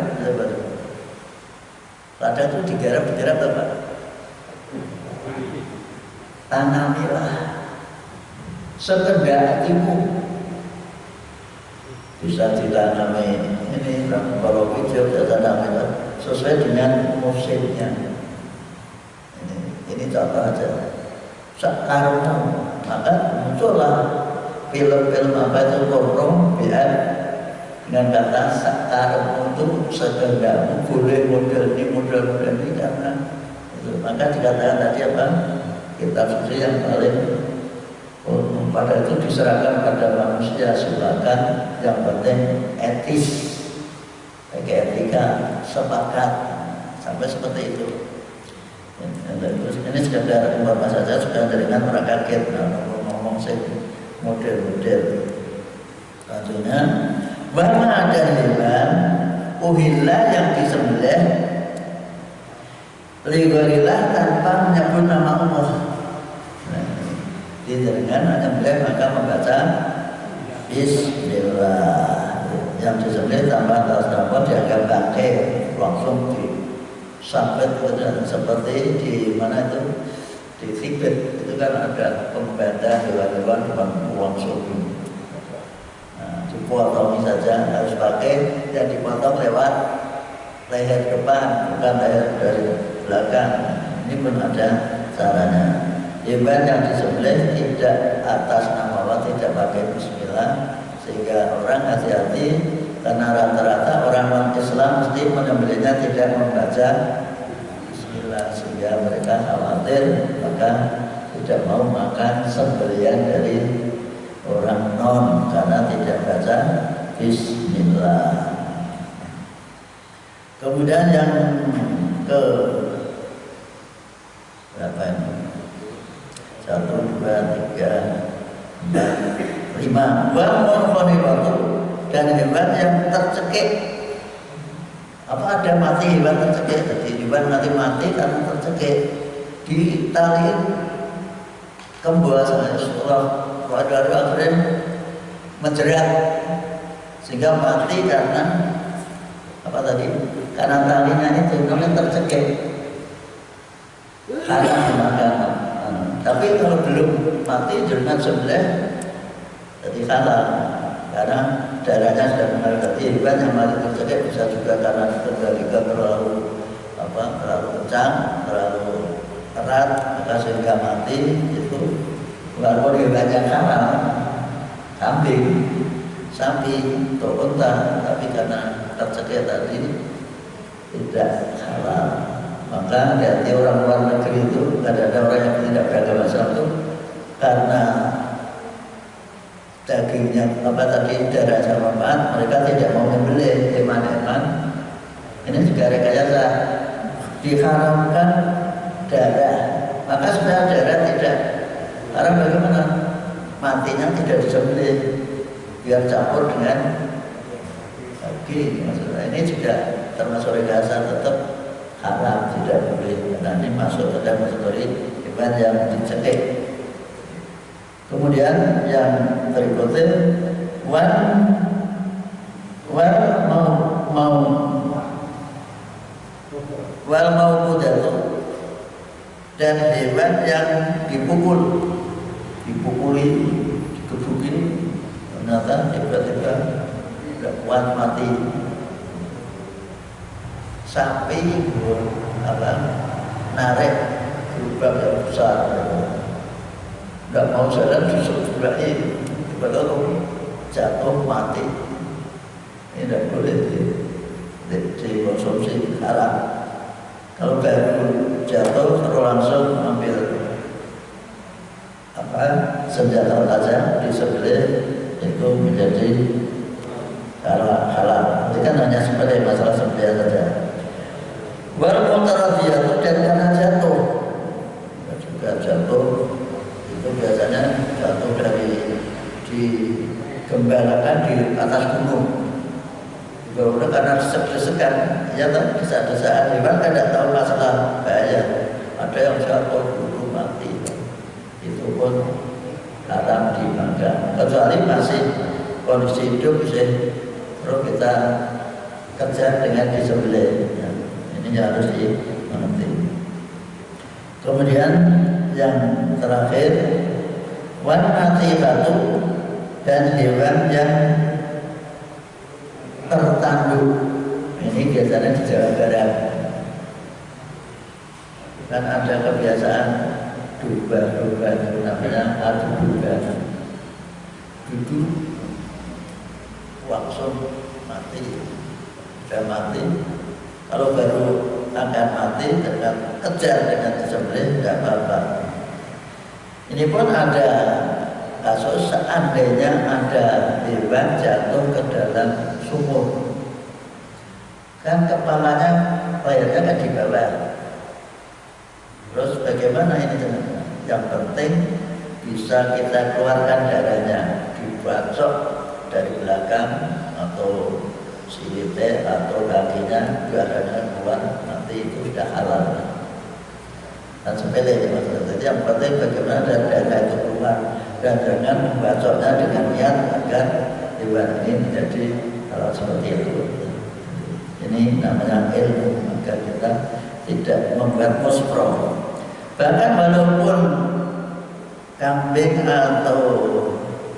S1: Ladang itu digarap apa? Tanamilah sekehendak hatimu. Bisa ditanami ini kalau hijau ditanami sesuai dengan musimnya. Ini contoh aja. Sekarang maka muncullah film-film apa itu kompromi biar dengan kata sekarang untuk sekehendakmu boleh model ini karena itu. Maka dikatakan tadi apa? Kitab suci yang paling pada itu diserahkan pada manusia, silakan yang penting etis, pakai etika, sepakat sampai seperti itu. Ini sekedar informasi saja, sudah dengan mereka kaget ngomong sih model-model. Selanjutnya, wama ada hewan uhillah yang disembelih ligorilah tanpa menyebut nama Allah. Dengan hanya boleh maka membaca Bismillah. Yang disembelih tanpa atas nama dianggap bangkai, langsung disambet seperti di mana itu di Tibet itu kan ada pembada hewan-hewan uang suku. Nah, dipotong saja harus pakai dan dipotong lewat leher depan, bukan leher dari belakang. Ini pun ada caranya. Hewan yang disembelih tidak atas nama sehingga orang hati-hati karena rata-rata orang non-Islam mesti menyembelihnya tidak membaca bismillah, sehingga mereka khawatir maka tidak mau makan sembelihan dari orang non karena tidak baca bismillah. Kemudian yang ke berapa ini? 1, 2, 3, 4, 5. Wal munkhaniqatu, dan hewan yang tercekik. Apa ada mati hewan tercekik? Jadi hewan mati karena tercekik di tali kembuasan setelah pada akhirnya menjerat sehingga mati karena apa tadi? Karena talinya itu namanya tercekik. Haram dimakan. Tapi kalau belum mati dengan sebelah jadi halal karena darahnya sudah mengalir. Hewan yang mati tercekik bisa juga karena kendalikan terlalu kencang, terlalu erat, maka sehingga mati itu. Walaupun hewan yang halal, kambing, sapi, atau unta, tapi karena tercekik tadi tidak halal. Maka hati orang luar negeri itu, ada orang yang tidak beragama Islam itu karena dagingnya darah sama manfaat, mereka tidak mau membeli hewan-hewan. Ini juga rekayasa, diharamkan darah, maka sudah darah tidak haram. Bagaimana? Matinya tidak disembelih biar campur dengan daging. Maksudnya ini juga termasuk rekayasa, tetap haram, tidak boleh. Nanti masuk ke dalam kategori hewan yang dicekik. Kemudian yang berikutnya wal mau'udatu, dan hewan yang dipukuli, dikebukin, ternyata tiba-tiba tidak kuat mati. Sapi narik lubang yang besar, tidak mau jalan, justru juga tiba-tiba jatuh mati. Ini tidak boleh dikonsumsi, haram. Kalau baru jatuh terus langsung ambil senjata saja disembelih, itu menjadi halal. Ini kan hanya sebagai masalah sembelih saja. Walaupun taradiyah, dan karena jatuh juga jatuh itu biasanya jatuh dari digembalakan di atas gunung. Baru karena desek-desekan, ya kan, desek-desekan hewan kan tidak tahu masalah bahaya. Ada yang jatuh dulu mati, itu pun haram dimakan. Kecuali masih kondisi hidup, terus kita kerja dengan disembelih. Ini harus dimengerti. Kemudian yang terakhir, wan natibatu, dan hewan yang tertanduk. Ini biasanya di Jawa Barat. Kan ada kebiasaan domba itu namanya adu domba. Duduk langsung mati, sudah mati. Kalau baru akan mati dengan kejar dengan disembelih tidak apa-apa. Ini pun ada kasus seandainya ada hewan jatuh ke dalam sumur, kan kepalanya, lehernya kan di bawah. Terus bagaimana ini teman-teman? Yang penting bisa kita keluarkan darahnya, dibacok dari belakang atau silite atau kakinya, darahnya keluar, nanti itu sudah halal. Dan sepele ya Mas. Jadi yang penting bagaimana darah itu keluar, dan jangan membacoknya dengan niat agar hewan ini menjadi halal seperti itu. Ini namanya ilmu, agar kita tidak membuat muspro. Bahkan walaupun kambing atau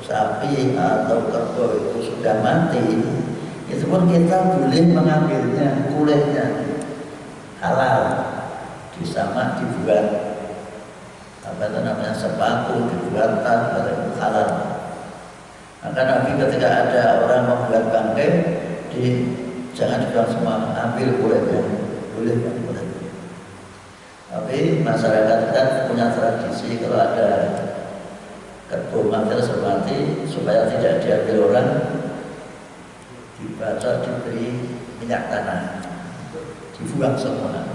S1: sapi atau kerbau itu sudah mati, itu pun kita boleh mengambilnya, kulitnya halal, disamak, dibuat sepatu, dibuat tas, itu halal. Maka Nabi ketika ada orang membuat bangkai, jangan dibuang semua, ambil kulitnya, boleh kan kulit. Tapi masyarakat kita punya tradisi kalau ada kerbau mati seperti supaya tidak diambil orang, dibaca diberi minyak tanah, dibuang semua.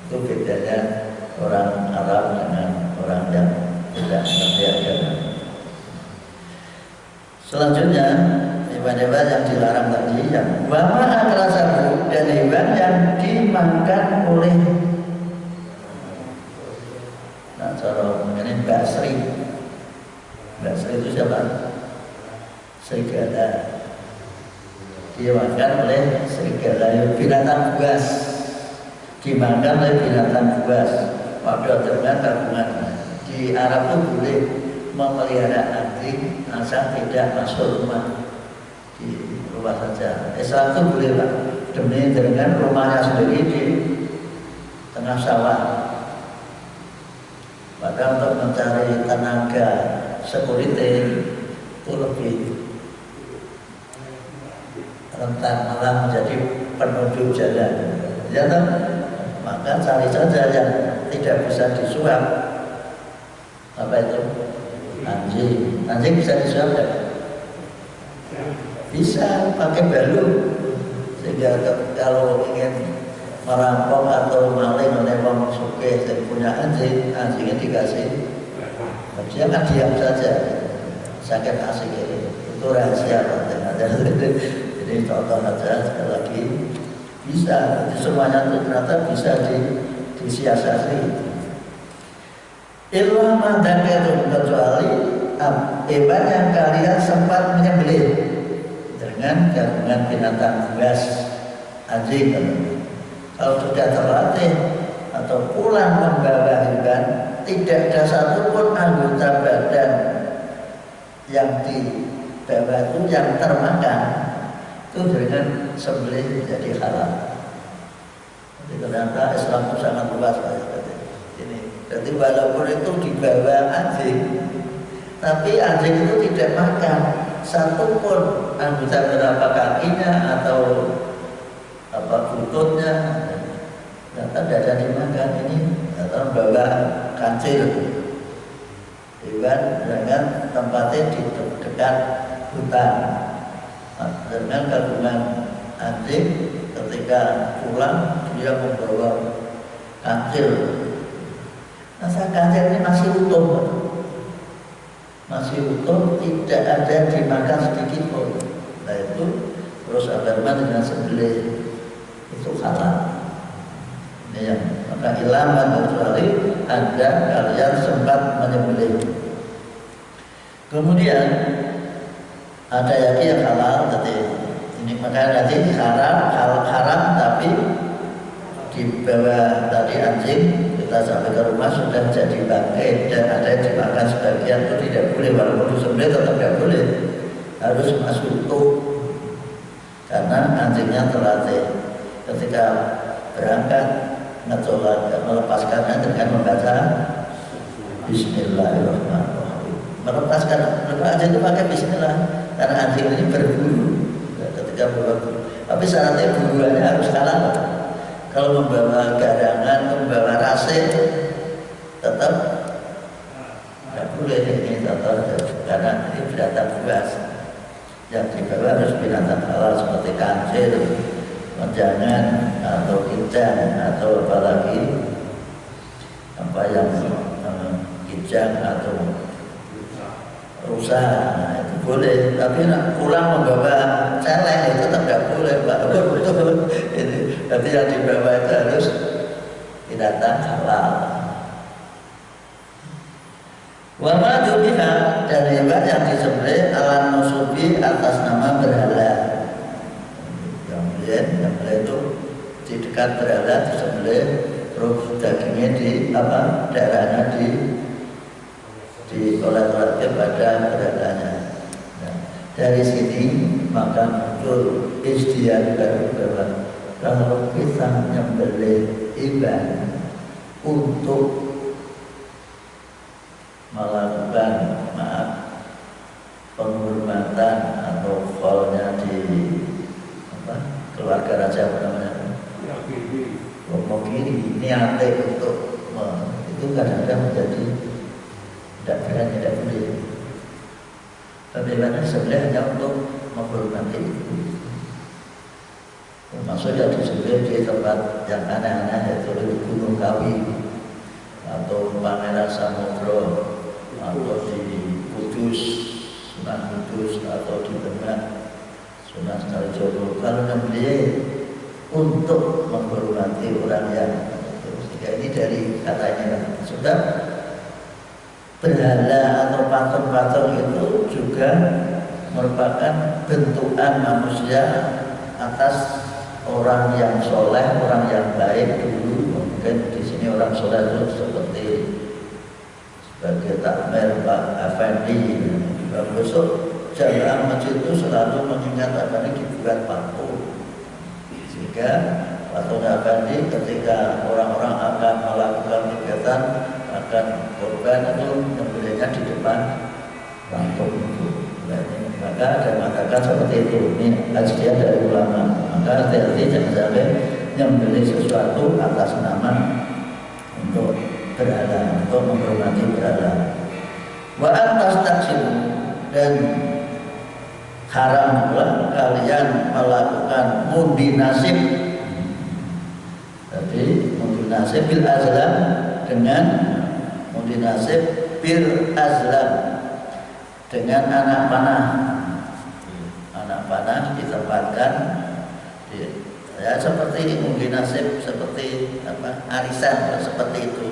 S1: Itu bedanya orang Arab dengan orang yang tidak mengerti agama. Selanjutnya hewan-hewan yang dilarang tadi, yang wama akrasabu, dan hewan yang dimakan oleh cara mengenai basri. Basri itu siapa? Serigala. Dia makan oleh serigala, binatang buas. Dimakan oleh binatang buas. Waduh dengan tabungan. Di Arab itu boleh memelihara anjing asal tidak masuk rumah, di rumah saja. Islam itu boleh Pak, demi dengan rumahnya sendiri di tengah sawah. Maka untuk mencari tenaga security itu lebih rentan malah menjadi penduduk jalan. Ya, maka cari saja yang tidak bisa disuap. Apa itu? Anjing. Anjing bisa disuap tidak? Bisa, pakai balung. Sehingga kalau ingin merampok atau maling oleh orang sugih yang punya anjing, anjingnya dikasih. Dia kan diam saja. Sakit asik ini. Itu rahasia penting aja. Jadi contoh saja sekali lagi bisa. Jadi semuanya itu ternyata bisa disiasati. Ilmu mandan itu kecuali hewan yang kalian sempat menyembelih dengan gabungan binatang buas, anjing. Kalau sudah terlatih atau pulang membawa hewan, tidak ada satupun anggota badan yang dibawa itu yang termakan, itu dengan sembelih menjadi halal. Jadi ternyata Islam itu sangat luas ini. Jadi walaupun itu dibawa anjing, tapi anjing itu tidak makan satupun anggota berapa kakinya atau apa bututnya, ternyata tidak ada dimakan. Ini atau bawa kancil hewan dengan tempatnya di dekat hutan dengan gabungan anjing. Ketika pulang dia membawa kancil. Masa kancil ini masih utuh, tidak ada dimakan sedikit pun. Nah itu terus abarman dengan sembelih itu halal. Ini yang maka ilaman kecuali ada kalian sempat menyembelih. Kemudian ada lagi yang halal, jadi ini maka nanti haram tapi di bawah tadi anjing kita sampai ke rumah sudah jadi bangkai dan ada yang dimakan sebagian, itu tidak boleh, walaupun disembelih tetap tidak boleh, harus masuk utuh karena anjingnya terlatih ketika berangkat melepaskannya dengan membaca Bismillahirrahmanirrahim. Melepaskan anjing itu pakai Bismillah karena anjing ini berbulu ketika berbulu. Tapi syaratnya buruannya harus halal. Kalau membawa garangan, membawa rasik, tetap tidak boleh ini karena ini binatang buas. Yang dibawa harus binatang halal seperti kancil, menjangan atau kijang atau apalagi apa yang kijang atau rusa, nah, itu boleh. Tapi nak pulang membawa celeng itu tidak boleh, Pak. Ini berarti yang dibawa itu harus binatang halal. Wa ma dubiha, dan hewan yang disembelih ala nusubi atas nama berhala. Yang berhala itu di dekat berhala disembelih, terus dagingnya di apa darahnya diolah-olahkan pada berhalanya. Nah, dari sini maka muncul istilah baru bahwa kalau kita menyembelih hewan untuk melakukan penghormatan atau falnya di apa, keluarga raja apa namanya? Mokiri niate untuk itu kadang-kadang menjadi tidak berani, tidak boleh. Bagaimana sebenarnya untuk menghormati itu, termasuk yang disebut di tempat yang aneh-aneh yaitu di Gunung Kawi atau Pangeran Samudra atau di Kudus, Sunan Kudus atau di Demak, Sunan Kalijogo. Kalau nyembelih untuk menghormati orang yang jika ini dari katanya sudah berhala atau patung-patung itu juga merupakan bentukan manusia atas orang yang soleh, orang yang baik dulu. Mungkin di sini orang soleh itu seperti sebagai takmir Pak Effendi. Besok jamaah masjid itu selalu mengingat apa ini dibuat patung. Sehingga patung Effendi ketika orang-orang akan melakukan kegiatan akan korban itu nyembelihnya di depan patung itu. Maka ada mengatakan seperti itu. Ini kajian dari ulama. Maka hati-hati jangan sampai nyembelih sesuatu atas nama untuk berhala, untuk menghormati berhala. Wa atas taksim, dan haram pula kalian melakukan mundi nasib. Jadi mundi nasib bil azlam, dengan mundi nasib bil azlam, dengan anak panah. Anak panah ditempatkan di, ya seperti mundi nasib, seperti apa, arisan seperti itu.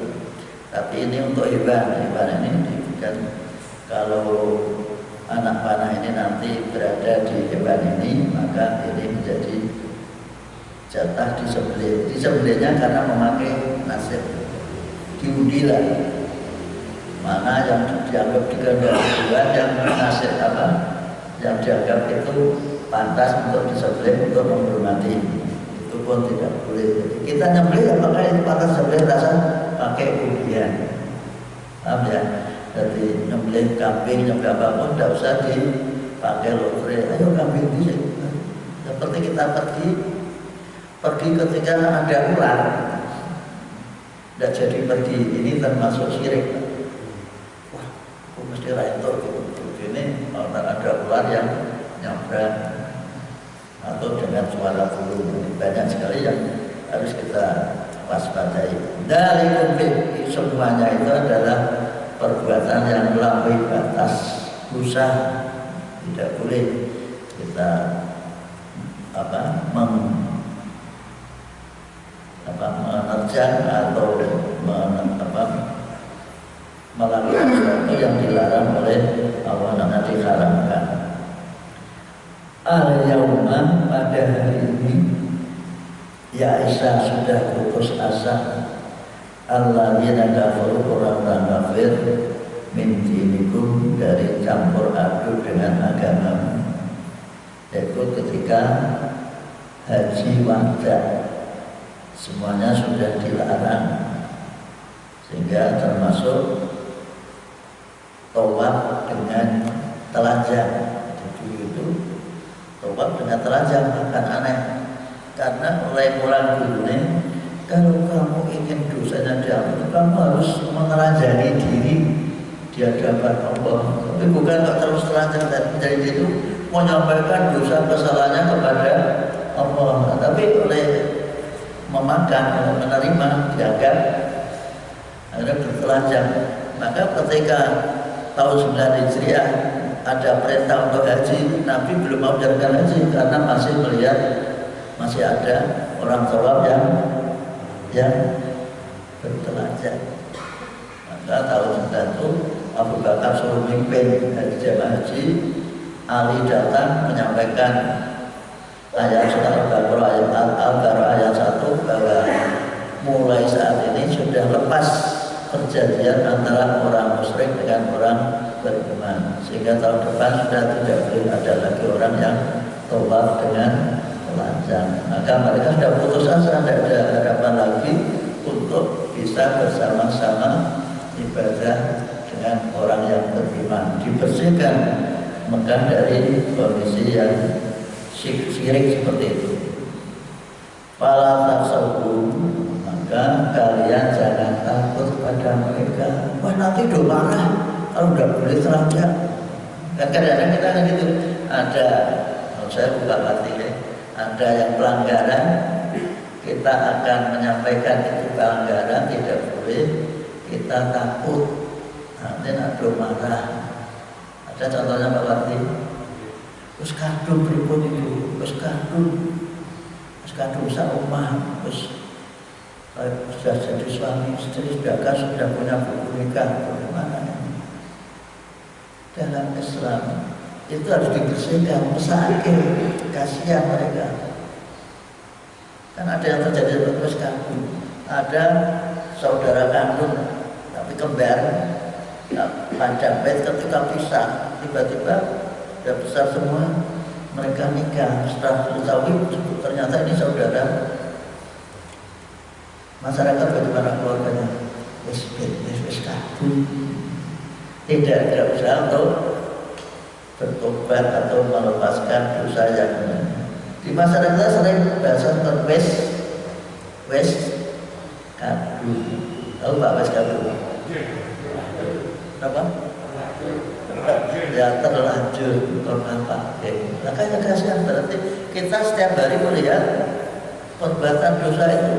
S1: Tapi ini untuk hewan ini diberikan. Kalau anak panah ini nanti berada di hewan ini, maka ini menjadi jatah disembelih. Disembelihnya karena memakai nasib, diundilah mana yang dianggap dikehendaki Tuhan, yang nasib apa, yang dianggap itu pantas untuk disembelih, untuk menghormati, itu pun tidak boleh. Kita nyembelih ya maka itu pantas disembelih, rasa pakai undian, paham ya? Jadi nyembelih kambing, nyembelih apapun tidak usah dipakai lotre. Ayo kambing ini, seperti kita pergi ketika ada ular, tidak jadi pergi, ini termasuk syirik. Wah, aku mesti raitor gitu. Ini kalau ada ular yang nyabrang atau dengan suara burung, banyak sekali yang harus kita waspadai. Dari konflik semuanya itu adalah perbuatan yang melampaui batas dosa. Tidak boleh kita menerjang atau melakukan sesuatu yang dilarang oleh Allah dan diharamkan. Al-yawma, pada hari ini, ya Isa sudah putus asa. Alladzina kafaru, orang-orang kafir, min dinikum, dari campur aduk dengan agama. Yaitu ketika haji wada, semuanya sudah dilarang, sehingga termasuk tawaf dengan telanjang. Dulu itu tawaf dengan telanjang akan aneh, karena oleh orang dulu ini, kalau kamu ingin dosanya diampuni, kamu harus menelanjangi diri di hadapan Allah. Tapi bukan kok terus telanjang dan menjadi itu menyampaikan dosa kesalahannya kepada Allah. Tapi oleh memakan, menerima, dianggap ada bertelanjang. Maka ketika tahun 9 Hijriah ada perintah untuk haji, Nabi belum mau menjalankan haji karena masih melihat masih ada orang tawaf yang bertelanjang. Maka tahun 9 itu Abu Bakar suruh mimpin dari jamaah haji. Ali datang menyampaikan ayat surat Al-Baqarah ayat 1 bahwa mulai saat ini sudah lepas perjanjian antara orang musyrik dengan orang beriman, sehingga tahun depan sudah tidak boleh ada lagi orang yang tawaf dengan telanjang. Maka mereka sudah putus asa, tidak ada harapan lagi untuk bisa bersama-sama ibadah dengan orang yang beriman. Dibersihkan Mekah dari kondisi yang syirik seperti itu. Fala taksawum, maka kalian jangan takut pada mereka. Wah, nanti udah marah kalau udah boleh terangkat. Kan kadang-kadang kita kan gitu, ada, saya buka hati ya, ada yang pelanggaran, kita akan menyampaikan itu pelanggaran tidak boleh, kita takut nanti ada marah. Ada contohnya Pak Wati, terus kadung berikut itu, terus kadung seumah, terus sudah jadi suami istri, sudah punya buku nikah, bagaimana ini? Dalam Islam itu harus dibersihkan, pesakit, kasihan mereka. Kan ada yang terjadi terus kandung, ada saudara kandung tapi kembar, panjang bed ketika pisah, tiba-tiba sudah besar semua, mereka nikah. Setelah diketahui ternyata ini saudara. Masyarakat bagaimana keluarganya? Wis kandung. Tidak usaha untuk bertobat atau melepaskan dosa yang di masyarakat sering bahasa wes kadu. Tahu Pak wes kadu? Apa? Ya terlanjur pernah pakai. Makanya kasihan, berarti kita setiap hari melihat perbuatan dosa itu.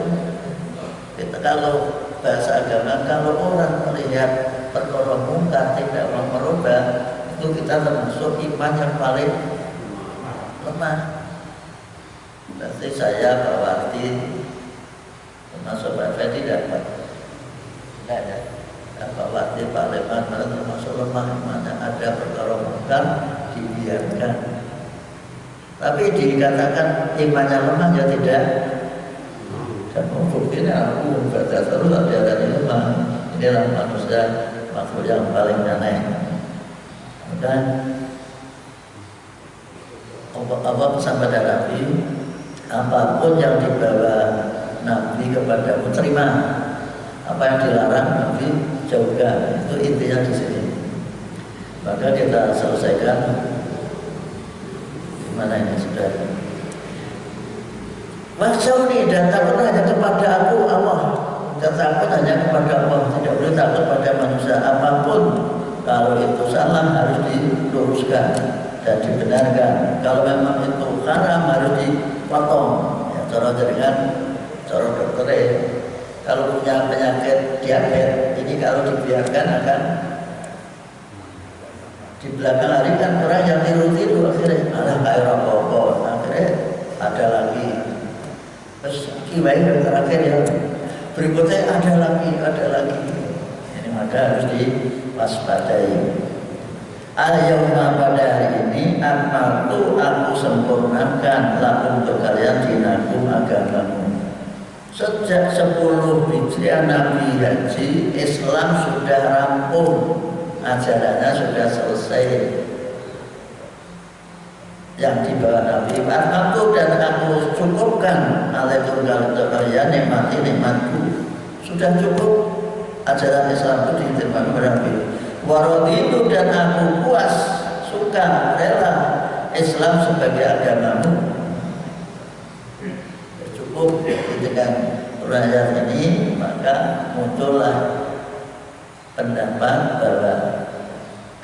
S1: Kita kalau bahasa agama, kalau orang melihat perkara mungkar tidak mau merubah, itu kita termasuk iman yang paling lemah. Berarti saya Pak Wati termasuk Pak Fethi dapat tidak ya? Pak Wati, Pak Leman termasuk lemah imannya, ada perkara mungkar dibiarkan. Tapi dikatakan imannya lemah ya tidak. Dan buktinya aku baca terus ada lemah. Inilah manusia, makhluk yang paling aneh. Dan Allah pesan pada Nabi, apapun yang dibawa Nabi kepadamu terima, apa yang dilarang Nabi jauhkan. Itu intinya di sini. Maka kita selesaikan. Gimana ini sudah? Waksyauni, dan takut hanya kepada aku Allah. Dan takut hanya kepada Allah, tidak boleh takut pada manusia. Apapun kalau itu salah harus diluruskan dan dibenarkan. Kalau memang itu haram harus dipotong. Ya, cara jaringan, cara dokter. Kalau punya penyakit diabetes, ini kalau dibiarkan akan di belakang hari kan orang yang tiru-tiru akhirnya malah kayak rokok, akhirnya ada lagi. Terus kiwai yang terakhir ya. Berikutnya ada lagi. Ini maka harus diwaspadai. Al-yawma, pada hari ini akmaltu, aku sempurnakan lakum untuk kalian dinakum, agamamu. Sejak 10 Hijriah Nabi haji, Islam sudah rampung, ajarannya sudah selesai. Yang dibawa Nabi, aku dan aku cukupkan alaikum untuk kalian nikmati-nikmatku. Sudah cukup, ajaran Islam itu diterima oleh Nabi. Warodi itu dan aku puas, suka, rela Islam sebagai agamamu. Cukup dengan perayaan ini, maka muncullah pendapat bahwa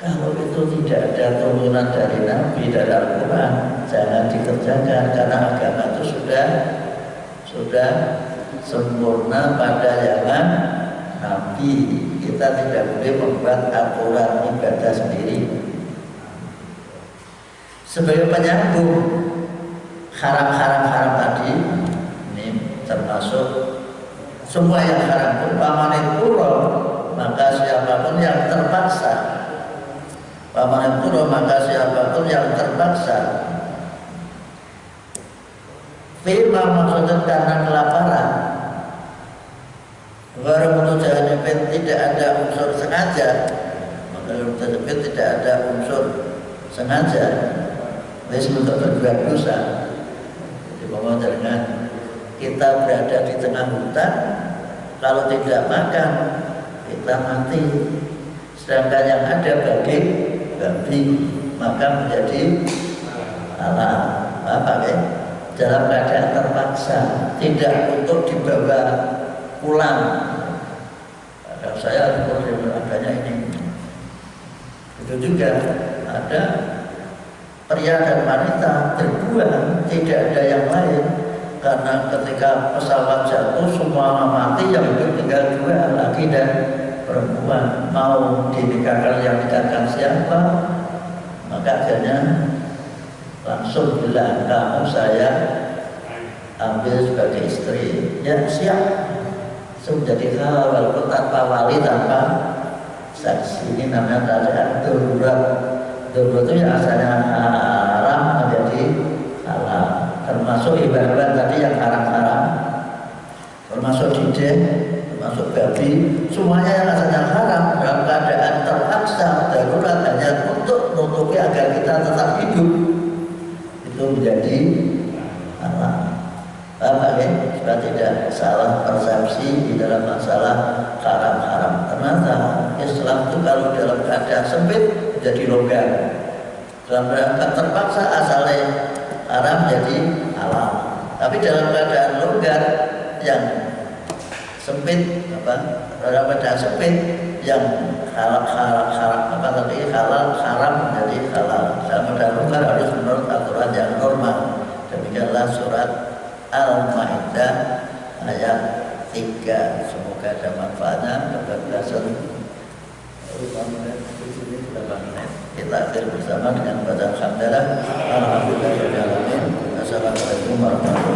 S1: kalau itu tidak ada turunan dari Nabi, dari Al-Quran, jangan dikerjakan, karena agama itu sudah sempurna pada zaman Nabi. Kita tidak boleh membuat aturan ibadah sendiri. Sebagai penyambung haram tadi, ini termasuk semua yang haram pun paman pura, maka siapapun yang terpaksa. Paman pura, maka siapapun yang terpaksa. Firman maksudnya karena kelaparan. Walaupun jangan tidak ada unsur sengaja, maka tidak ada unsur sengaja. Ini untuk berbuat dosa. Jadi bahwa dengan kita berada di tengah hutan, kalau tidak makan kita mati. Sedangkan yang ada babi maka menjadi halal. Apa ya? Dalam keadaan terpaksa, tidak untuk dibawa pulang. Dan saya adanya ini. Itu juga ada pria dan wanita berbuang, tidak ada yang lain. Karena ketika pesawat jatuh semua mati, yang hidup tinggal dua, laki dan perempuan. Mau dinikahkan, yang nikahkan siapa? Maka akhirnya langsung bilang, kamu saya ambil sebagai istri. Ya siap. Menjadi halal walaupun tanpa wali, tanpa saksi. Ini namanya keadaan darurat. Darurat itu yang asalnya haram menjadi halal. Termasuk ibadah tadi yang haram-haram, termasuk jideh, termasuk babi, semuanya yang asalnya haram dalam keadaan terpaksa darurat hanya untuk menutupi agar kita tetap hidup, itu menjadi halal. Paham ya? Supaya tidak salah persepsi di dalam masalah haram-haram. Ternyata Islam itu kalau dalam keadaan sempit menjadi longgar, dalam keadaan terpaksa asalnya haram jadi halal. Tapi dalam keadaan longgar yang sempit, dalam keadaan sempit yang halal haram menjadi halal. Dalam keadaan longgar harus menurut aturan yang normal. Demikianlah surat Al-Maidah ayat 3. Semoga ada manfaatnya. Kita akhir bersama dengan baca hamdalah. Alhamdulillah. Assalamualaikum warahmatullahi wabarakatuh.